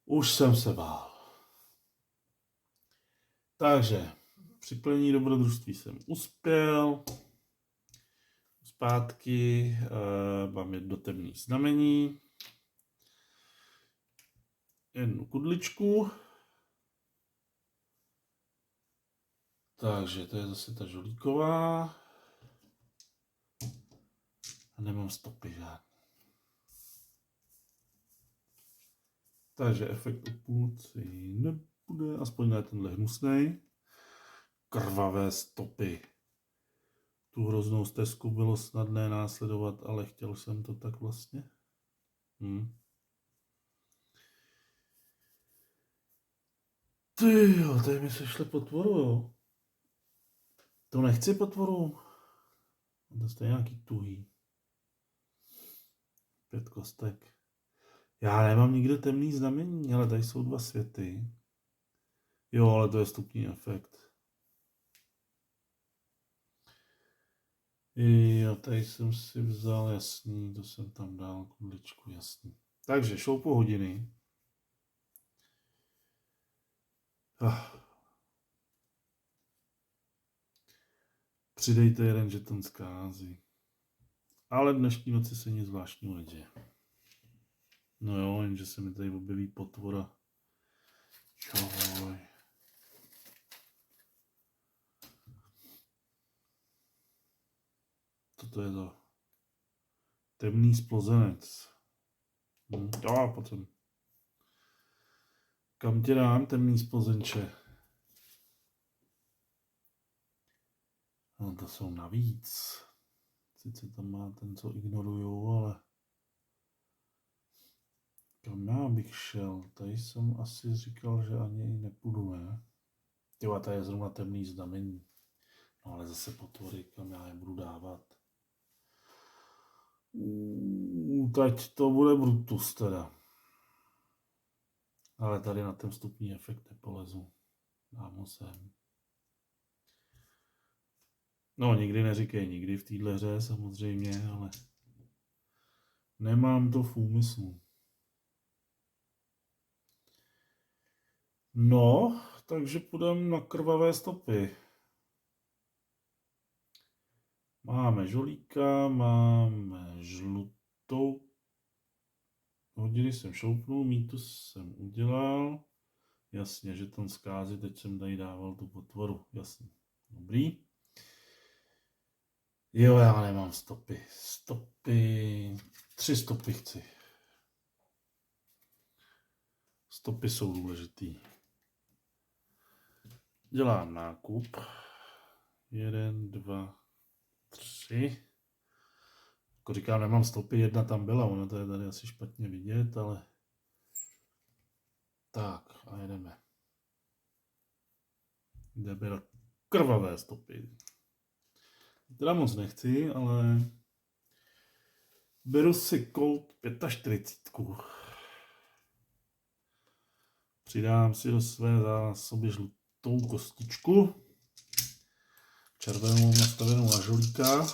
Už jsem se bál. Takže při plnění dobrodružství jsem uspěl. Zpátky mám jedno temné znamení. Jednu kudličku. Takže to je zase ta žolíková. A nemám stopy žádný. Takže efekt o půlci nebude, aspoň ne tenhle hnusnej. Krvavé stopy. Tu hroznou stezku bylo snadné následovat, ale chtěl jsem to tak vlastně. Tyjo, tady mi se šle potvoru, jo. To nechci potvoru. To je nějaký tuhý. 5 kostek. Já nemám nikde temný znamení, ale tady jsou 2 světy. Jo, ale to je vstupní efekt. Jo, tady jsem si vzal, jasný, to jsem tam dal kudličku, jasný. Takže šoupu hodiny. Přidejte jeden žeton zkázy. Ale dnešní noci se nic zvláštního neděje. No jo, jenže se mi tady objeví potvora. Joj. Co to je to? Temný splozenec. Jo, potom. Kam tě dám, temný splzenče? No to jsou navíc. Sice tam má ten, co ignoruju, ale kam já bych šel? Tady jsem asi říkal, že ani nepůjdu, ne? Tyva, tady je zrovna temný znamení. No ale zase potvory, kam já je budu dávat. Teď to bude Brutus teda. Ale tady na ten vstupní efekt nepolezu. Dám ho sem. No, nikdy neříkej nikdy v téhle hře samozřejmě, ale nemám to v úmyslu. No, takže půjdeme na krvavé stopy. Máme žolíka, máme žlutou. Hodiny jsem šoupnul, mýtus jsem udělal. Jasně, že ten zkázy, teď jsem tady dával tu potvoru. Jasně, dobrý. Jo, já nemám stopy. Stopy, 3 stopy chci. Stopy jsou důležitý. Dělám nákup. 1, 2, 3. Jako říkám, nemám stopy, 1 tam byla, ono to je tady asi špatně vidět, ale tak a jedeme. Jdeme na krvavé stopy. Teda moc nechci, ale beru si Colt 45. Přidám si do své zásoby žlutou kostičku. Červenou nastavenou na žolíka.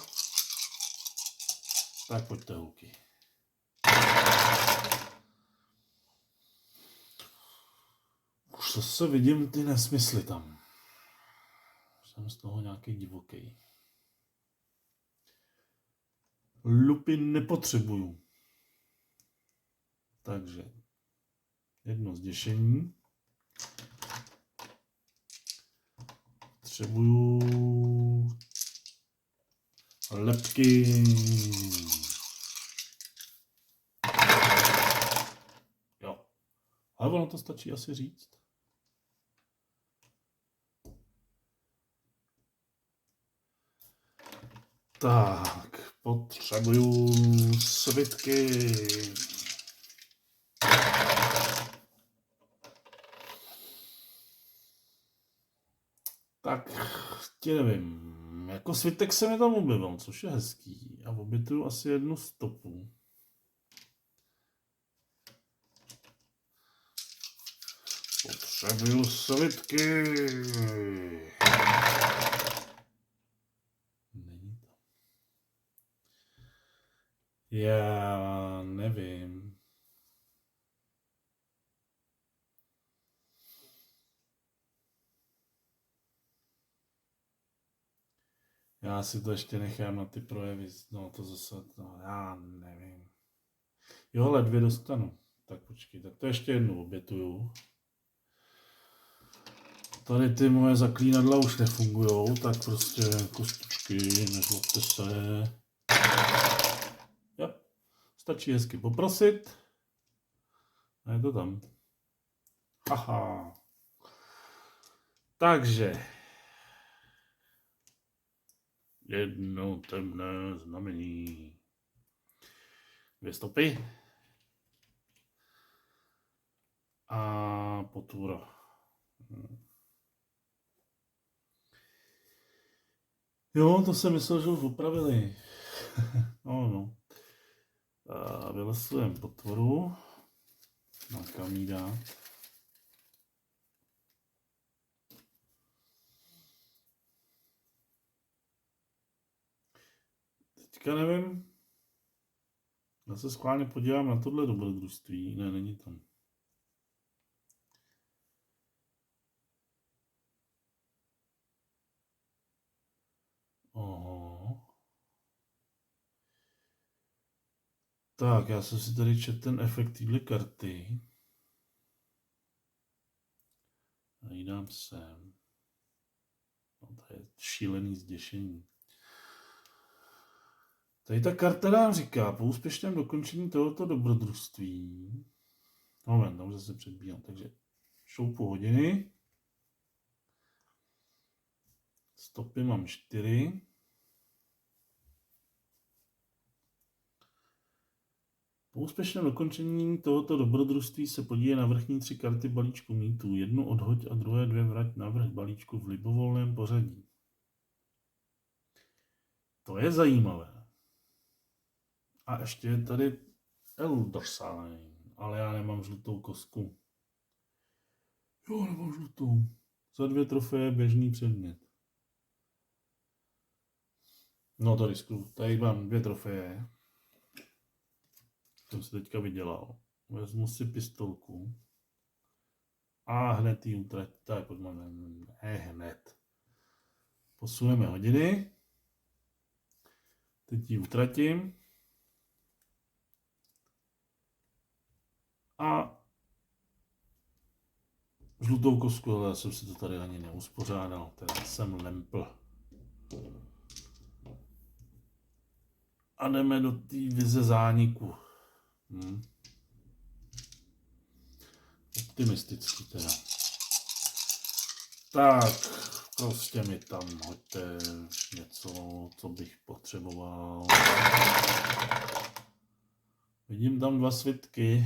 Tak pojďte, holky. Už zase vidím ty nesmysly tam. Jsem z toho nějaký divoký. Lupy nepotřebuju. Takže jedno zděšení. Potřebuju lepky. Jo. Ale ono to stačí asi říct. Tak, potřebuju svitky. Tak, tě nevím. Jako svitek se mi tam objevil, což je hezký. A obětuju asi 1 stopu. Potřebuju svitky. Není to. Já nevím. Já si to ještě nechám na ty projevy. No to zase, no, já nevím. Jo, ale 2 dostanu. Tak počkej, tak to ještě 1 obětuju. Tady ty moje zaklínadla už nefungujou, tak prostě kostičky, nezlobte se. Jo, stačí hezky poprosit. A je to tam. Haha. Takže. 1 temné znamení. 2 stopy. A potvora. Jo, to jsem myslel, že už opravili. No. A vylosujeme potvoru. Na kam jí dát. Teďka nevím. Já se schválně podívám na tohle dobrodružství. Ne, není tam. Oho. Tak, já jsem si tady četl ten efekt téhle karty. A ji dám sem. No, to je šílený zděšení. Tady ta karta nám říká, po úspěšném dokončení tohoto dobrodružství. Moment, tam zase předbíhám, takže Šoupu hodiny. Stopy mám 4. Po úspěšném dokončení tohoto dobrodružství se podíje na vrchní 3 karty balíčku mýtů. Jednu odhoď a druhé 2 vrať na vrch balíčku v libovolném pořadí. To je zajímavé. A ještě je tady Elder Sign, ale já nemám žlutou kostku. Jo, nemám žlutou. Za 2 trofeje běžný předmět. No to riskuju. Tady mám 2 trofeje. Jsem si teďka vydělal. Vezmu si pistolku. A hned ji utratím. Tak, pojďme. Hned. Posuneme hodiny. Teď ji utratím. A žlutou kostku, ale já jsem si to tady ani neuspořádal. Teda jsem lempl. A jdeme do té vize zániku. Optimistický teda. Tak, prostě mi tam hoďte něco, co bych potřeboval. Vidím tam 2 svitky.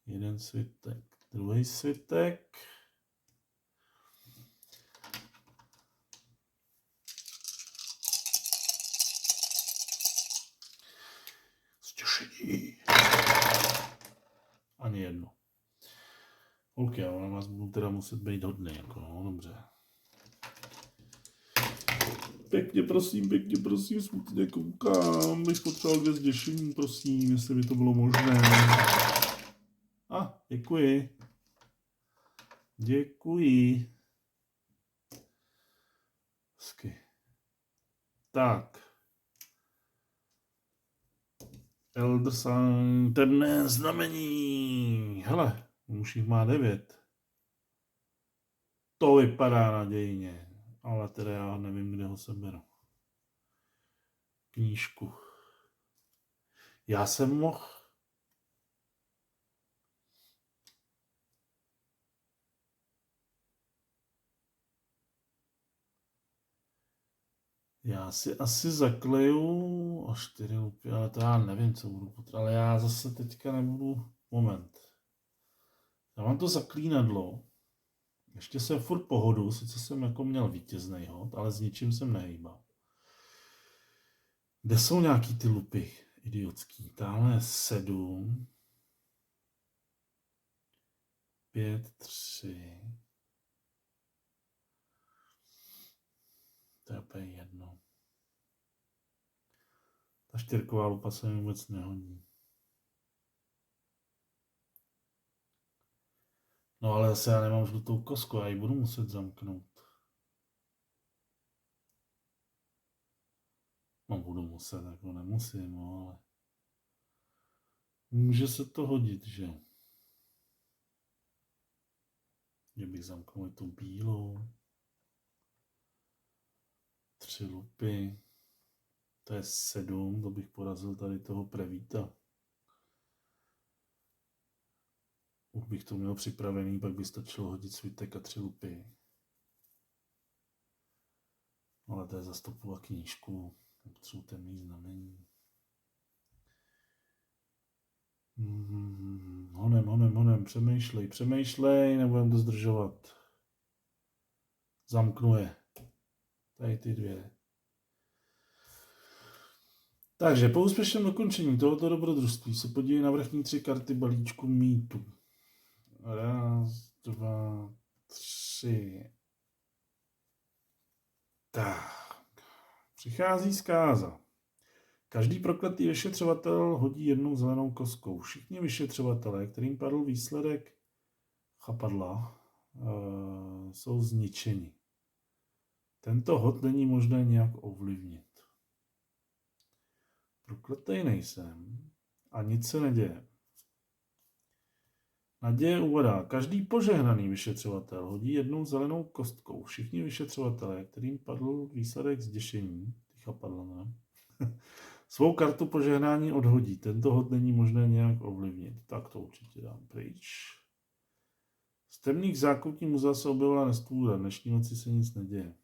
Jeden svitek, druhý svitek. Stěšení. Ani jedno. OK, ale vás budu teda muset být hodný, jako no, dobře. Pěkně prosím, smutně koukám, bych potřeboval 2 zděšení, prosím, jestli by to bylo možné. Děkuji. Hezky. Tak. Elder Sign, temné znamení. Hele, už jich má 9. To vypadá nadějně. Ale teda já nevím, kde ho seberu. Knížku. Já jsem mohl... Já si asi zakleju a 4 lupy, ale to já nevím, co budu potřebovat. Ale já zase teďka nebudu... Moment. Já mám to zaklínadlo. Ještě jsem furt pohodu, sice jsem jako měl vítězný hod, ale s ničím jsem nehýbal. Kde jsou nějaký ty lupy idiotský? Tamhle 7, 5, 3. To je úplně jedno. Ta 4ková lupa se mi vůbec nehodí. No ale zase já nemám žlutou kostku, já ji budu muset zamknout. No budu muset, jako nemusím, no ale... Může se to hodit, že? Že bych zamknul tu bílou. 3 lupy. To je 7, to bych porazil tady toho prevíta. Už bych to měl připravený, pak by stačilo hodit svitek a 3 lupy. Ale to je zastopovat knížku. Potřebuji temný znamení. Honem, přemýšlej, nebudem to zdržovat. Zamknu je. Tady ty 2. Takže po úspěšném dokončení tohoto dobrodružství se podívej na vrchní 3 karty balíčku mýtu. 1, 2, 3. Tak. Přichází zkáza. Každý prokletý vyšetřovatel hodí 1 zelenou kostkou. Všichni vyšetřovatelé, kterým padl výsledek chapadla, jsou zničeni. Tento hod není možné nějak ovlivnit. Prokletej nejsem a nic se neděje. Naděje uvadá. Každý požehnaný vyšetřovatel hodí 1 zelenou kostkou. Všichni vyšetřovatelé, kterým padl výsledek zděšení, ty chapadla, ne? Svou kartu požehnání odhodí. Tento hod není možné nějak ovlivnit. Tak to určitě dám pryč. Z temných zákoutí muzea se objevila nestvůra. Dnešní noci se nic neděje.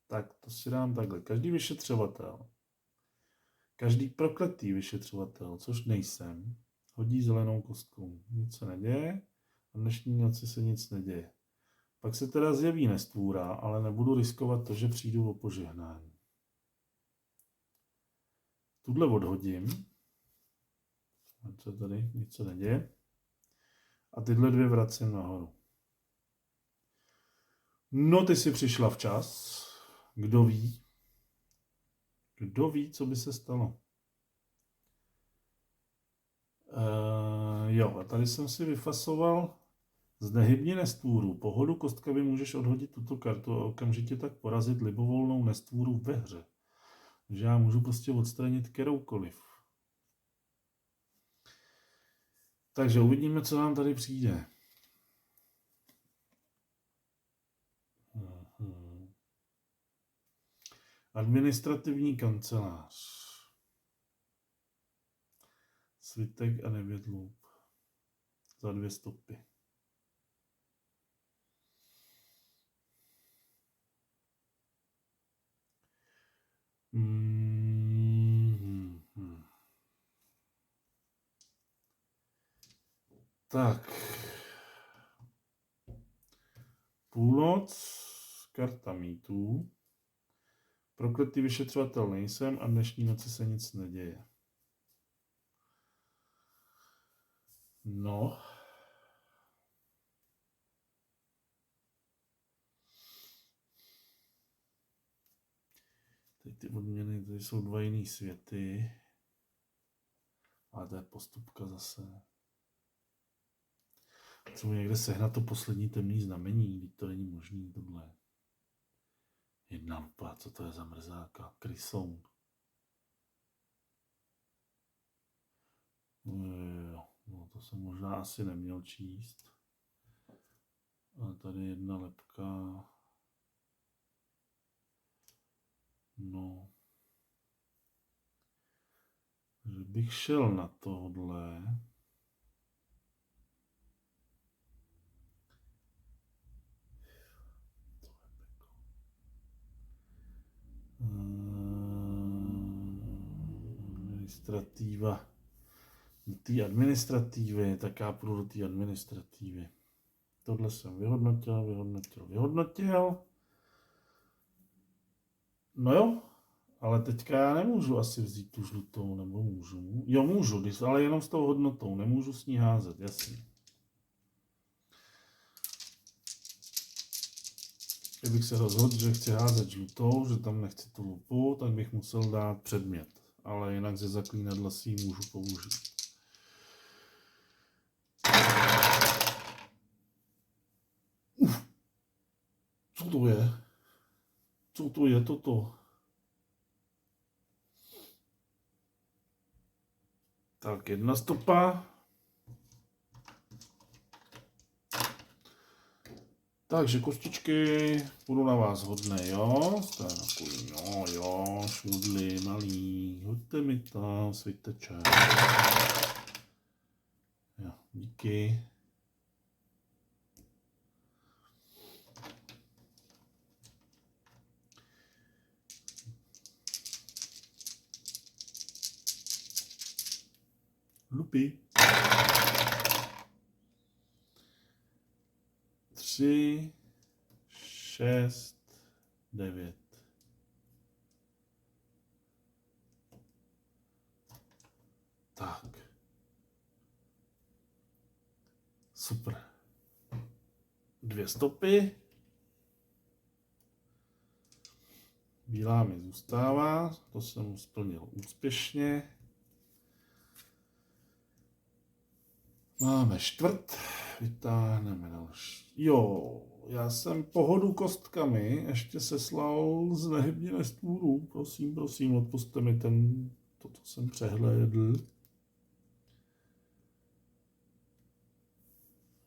Tak to si dám takhle. Každý vyšetřovatel, každý prokletý vyšetřovatel, což nejsem, hodí zelenou kostkou. Nic se neděje a dnešní noci se nic neděje. Pak se teda zjeví nestvůra, ale nebudu riskovat to, že přijdu o požehnání. Tuhle odhodím. Co tady? Nic se neděje. A tyhle dvě vracím nahoru. No, ty jsi přišla včas. Kdo ví? Kdo ví, co by se stalo? Jo, a tady jsem si vyfasoval znehybni nestvůru. Po hodu kostkami můžeš odhodit tuto kartu a okamžitě tak porazit libovolnou nestvůru ve hře. Takže já můžu prostě odstranit kteroukoliv. Takže uvidíme, co nám tady přijde. Administrativní kancelář. Svitek a 9 loup. Za 2 stopy. Tak. Půlnoc. Karta mýtů. Prokletý vyšetřovatel nejsem a dnešní noci se nic neděje. No. Teď ty odměny, tady jsou 2 jiný světy. Ale to je postupka zase. Co mu někde sehnat to poslední temný znamení, když to není možný tohle. 1 lupa, co to je za mrzáka? Krysoun. No to jsem možná asi neměl číst. Ale tady 1 lepka. No. Že bych šel na tohle. Administrativa. Do té administrativy, tak já půjdu do té administrativy. Tohle jsem vyhodnotil. No jo, ale teďka já nemůžu asi vzít tu žlutou, nebo můžu? Jo, můžu, ale jenom s tou hodnotou, nemůžu s ní házet, jasně. Kdybych se rozhodl, že chci házet žlutou, že tam nechci tu lupu, tak bych musel dát předmět. Ale jinak ze zaklínadla si ji můžu použít. Co to je? Co to je toto? Tak 1 stopa. Takže kostičky, budu na vás hodnej, jo? Jste takový, jo, šmudli, malý, hoďte mi tam sviteček. Jo, díky. Lupy. 3, 6, 9. Tak. Super. 2 stopy. Bílá mi zůstává, to jsem splnil úspěšně. Máme 4, vytáhneme další. Jo, já jsem pohodu kostkami ještě seslal z nehybně nestvůrů. Prosím, odpusťte mi to, co jsem přehlédl.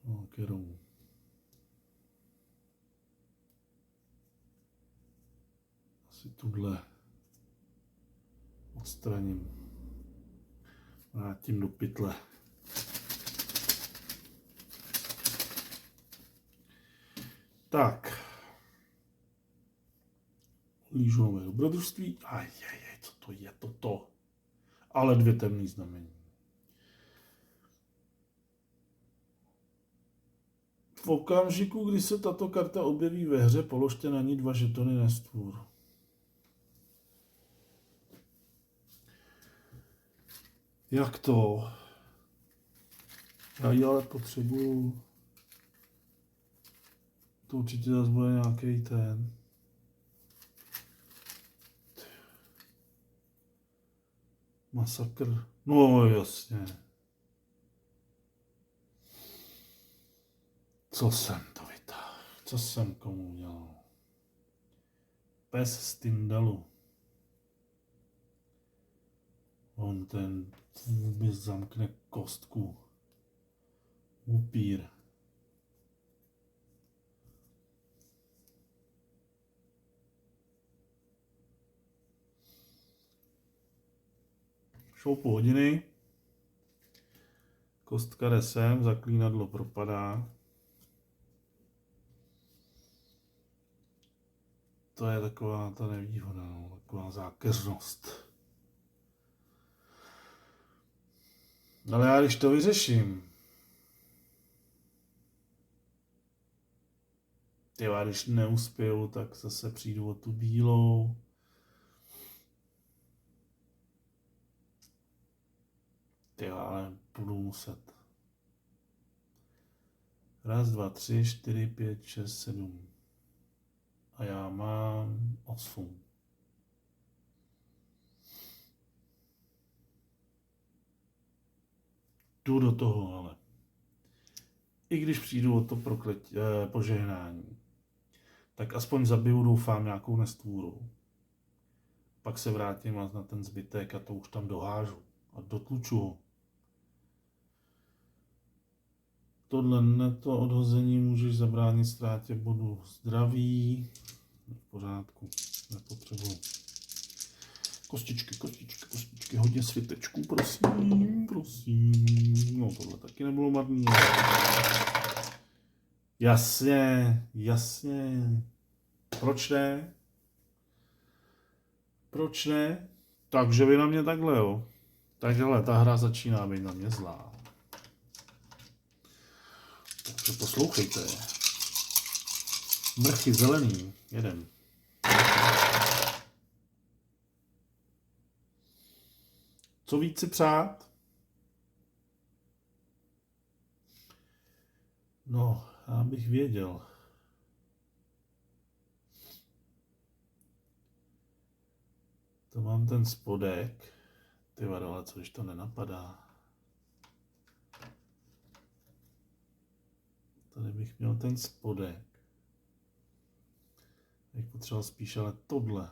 No, kterou? Asi tuhle. Odstraním. Vrátím do pytle. Tak. Lížu nové dobrodružství. Co to je toto? Ale 2 temný znamení. V okamžiku, kdy se tato karta objeví ve hře, položte na ní 2 žetony na stvůr. Jak to? Já ji ale potřebuju. To určitě zase bude nějaký ten. Masakr. No jasně. Co jsem to vytáhl? Co jsem komu udělal? Pes z Tyndalu. On ten vůbec zamkne kostku. Upír. Šoupu hodiny. Kostka jde sem, zaklínadlo propadá. To je taková ta nevýhoda, no, taková zákeřnost. Ale já když to vyřeším, když neuspěju, tak zase přijdu o tu bílou. Ale budu muset. 1, 2, 3, 4, 5, 6, 7. A já mám 8. Jdu do toho, ale. I když přijdu o to požehnání, tak aspoň zabiju, doufám, nějakou nestvůru. Pak se vrátím a na ten zbytek a to už tam dohážu. A dotluču ho. To odhození můžeš zabránit ztrátě bodu zdraví. V pořádku, nepotřebuji. Kostičky, hodně světečků, prosím. No tohle taky nebylo marný. Jasně. Proč ne? Takže vy na mě takhle, jo. Takže ta hra začíná být na mě zlá. Takže poslouchejte. Mrchy zelený, 1. Co víc si přát? No, já bych věděl. To mám ten spodek. Ty vado, co když to nenapadá? Tady bych měl ten spodek. Bych potřeboval spíš ale tohle.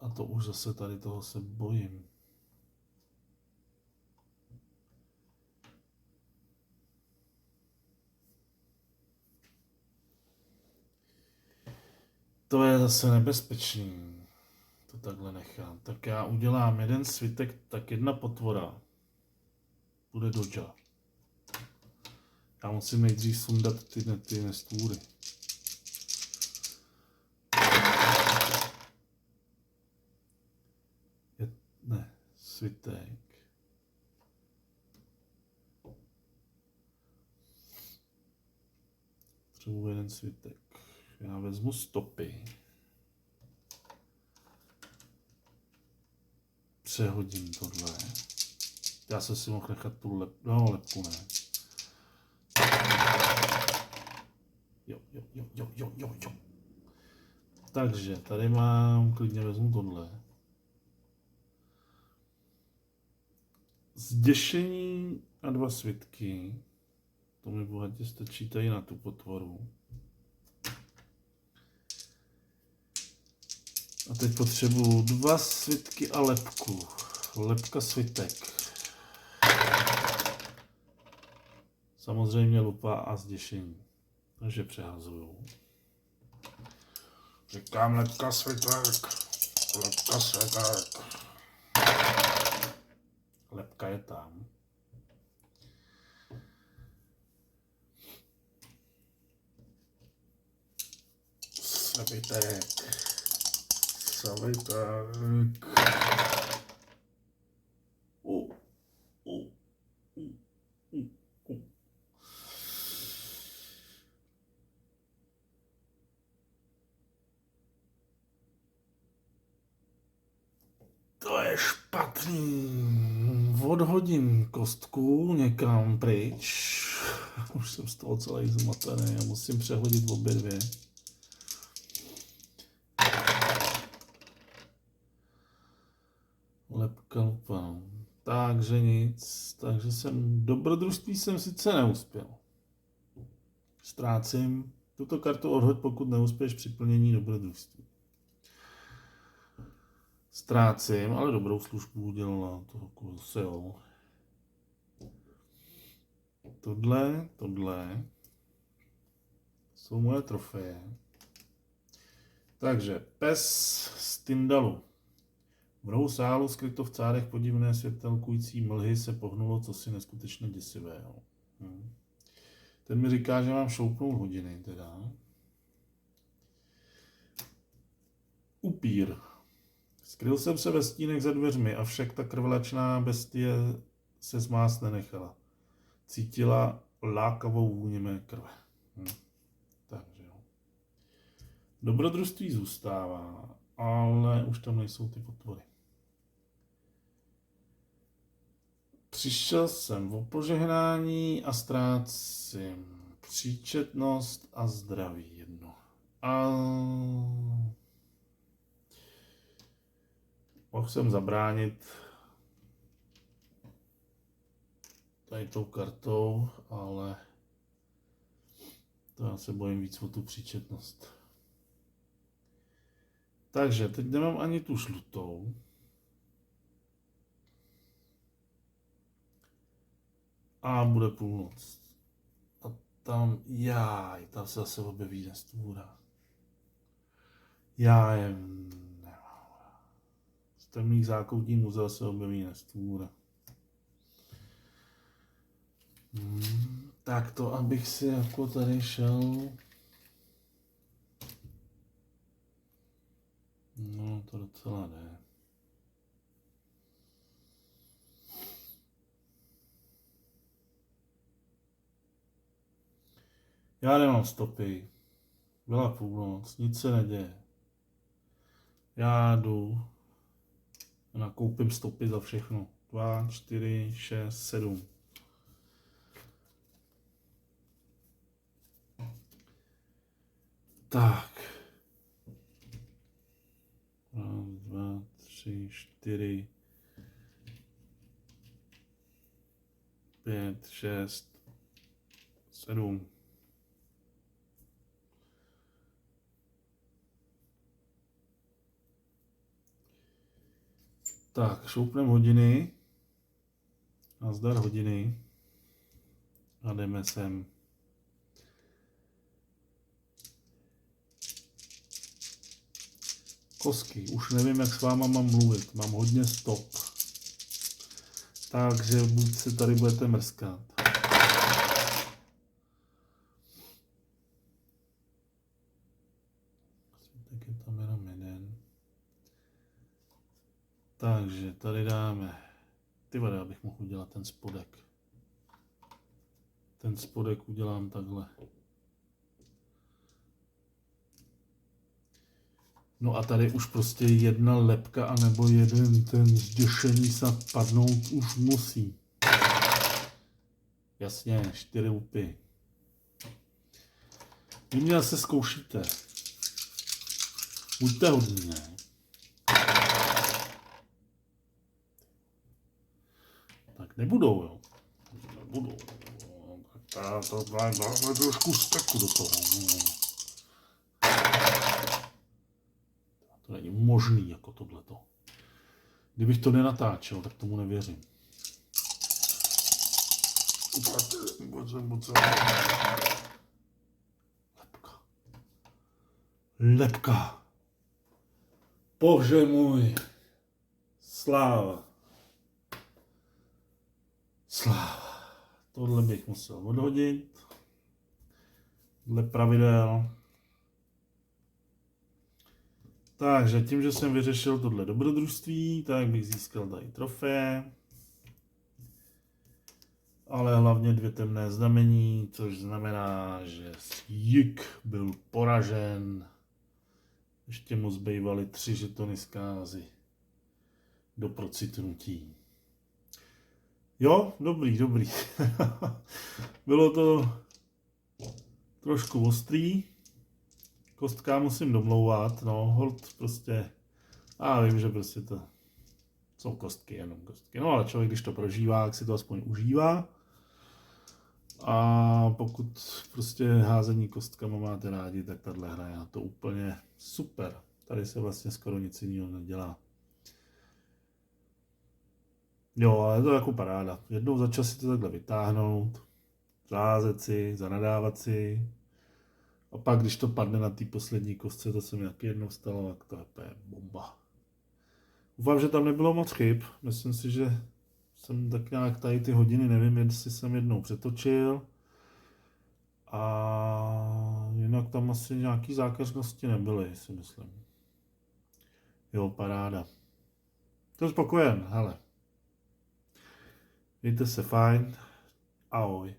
A to už zase tady toho se bojím. To je zase nebezpečný. To takhle nechám. Tak já udělám 1 svitek, tak 1 potvora. Bude dodža. Já musím nejdřív sundat ty nestvůry. Svitek. Potřebuji 1 svitek. Já vezmu stopy. Přehodím tohle. Já se si mohl nechat tu lepku, ne. Jo. Takže tady mám, klidně vezmu tohle. Zděšení a 2 svitky. To mi bohatě stačí tady na tu potvoru. A teď potřebuju 2 svitky a lepku. Lepka, svitek. Samozřejmě lupa a zděšení. Takže přehazuju. Říkám lepka, svitek. Lepka se tak. Lepka je tam. Savitek. To je špatný. Odhodím kostku někam pryč. Už jsem z toho celý zmatený a musím přehodit obě dvě. Lepka lupa. Takže nic. Takže dobrodružství jsem sice neuspěl. Ztrácím. Tuto kartu odhoď, pokud neuspěješ při plnění dobrodružství. Ztrácím, ale dobrou službu udělala toho kurse, jo. Tohle jsou moje trofeje. Takže pes z Tyndalu. V rohu sálu skryto v cárech podivné světelkující mlhy se pohnulo cosi neskutečně děsivého. Ten mi říká, že mám šoupnout hodiny, teda. Upír. Skryl jsem se ve stínech za dveřmi, avšak ta krvelačná bestie se zmást nenechala. Cítila lákavou vůni mé krve. Takže jo. Dobrodružství zůstává, ale už tam nejsou ty potvory. Přišel jsem o požehnání a ztrácím příčetnost a zdraví jedno. A mohl jsem zabránit tady tou kartou, ale to já se bojím víc o tu příčetnost. Takže teď nemám ani tu žlutou. A bude půlnoc. A tam se zase objeví nestvůra. Z temných zákoutí muzea se objeví nestvůra. Tak to, abych si jako tady šel. No, to docela jde. Já nemám stopy. Byla půlnoc, nic se neděje. Já jdu. Nakoupím stopy za všechno. 2, 4, 6, 7. Tak. 1, 2, 3, 4, 5, 6, 7. Tak, šoupnem hodiny. Nazdar hodiny. A jdeme sem. Kosky, už nevím, jak s váma mám mluvit. Mám hodně stop. Takže buď se tady budete mrskat. Tak je tam jenom jeden. Takže tady dáme. Ty vade, abych mohl udělat ten spodek. Ten spodek udělám takhle. No a tady už prostě jedna lepka anebo jeden ten zděšený sad padnout už musí. Jasně, 4 lupy. Vy mě zase zkoušíte. Buďte hodní, ne? Tak nebudou, jo? Nebudou. Tak to dáme trošku steku do toho. To není možný jako tohleto. Kdybych to nenatáčel, tak tomu nevěřím. Lepka. Lepka. Bože můj. Sláva. Sláva. Tohle bych musel odhodit. Dle pravidel. Takže tím, že jsem vyřešil tohle dobrodružství, tak bych získal tady trofé. Ale hlavně 2 temné znamení, což znamená, že Jik byl poražen. Ještě mu zbývaly 3 žetony zkázy do procitnutí. Jo, dobrý. Bylo to trošku ostrý. Kostka musím domlouvat, no, hold prostě. A vím, že prostě to jsou kostky, jenom kostky. No ale člověk, když to prožívá, tak si to aspoň užívá. A pokud prostě házení kostkama máte rádi, tak tahle hra je na to úplně super. Tady se vlastně skoro nic jiného nedělá. Jo, ale je to jako paráda. Jednou za čas si to takhle vytáhnout, zázet si, zanadávat si. A pak, když to padne na té poslední kostce, to se mi taky jednou stalo, tak to je bomba. Doufám, že tam nebylo moc chyb. Myslím si, že jsem tak nějak tady ty hodiny, nevím, jestli jsem jednou přetočil. A jinak tam asi nějaký zákeřnosti nebyly, si myslím. Jo, paráda. Jsem spokojen, hele. Mějte se fajn. Ahoj.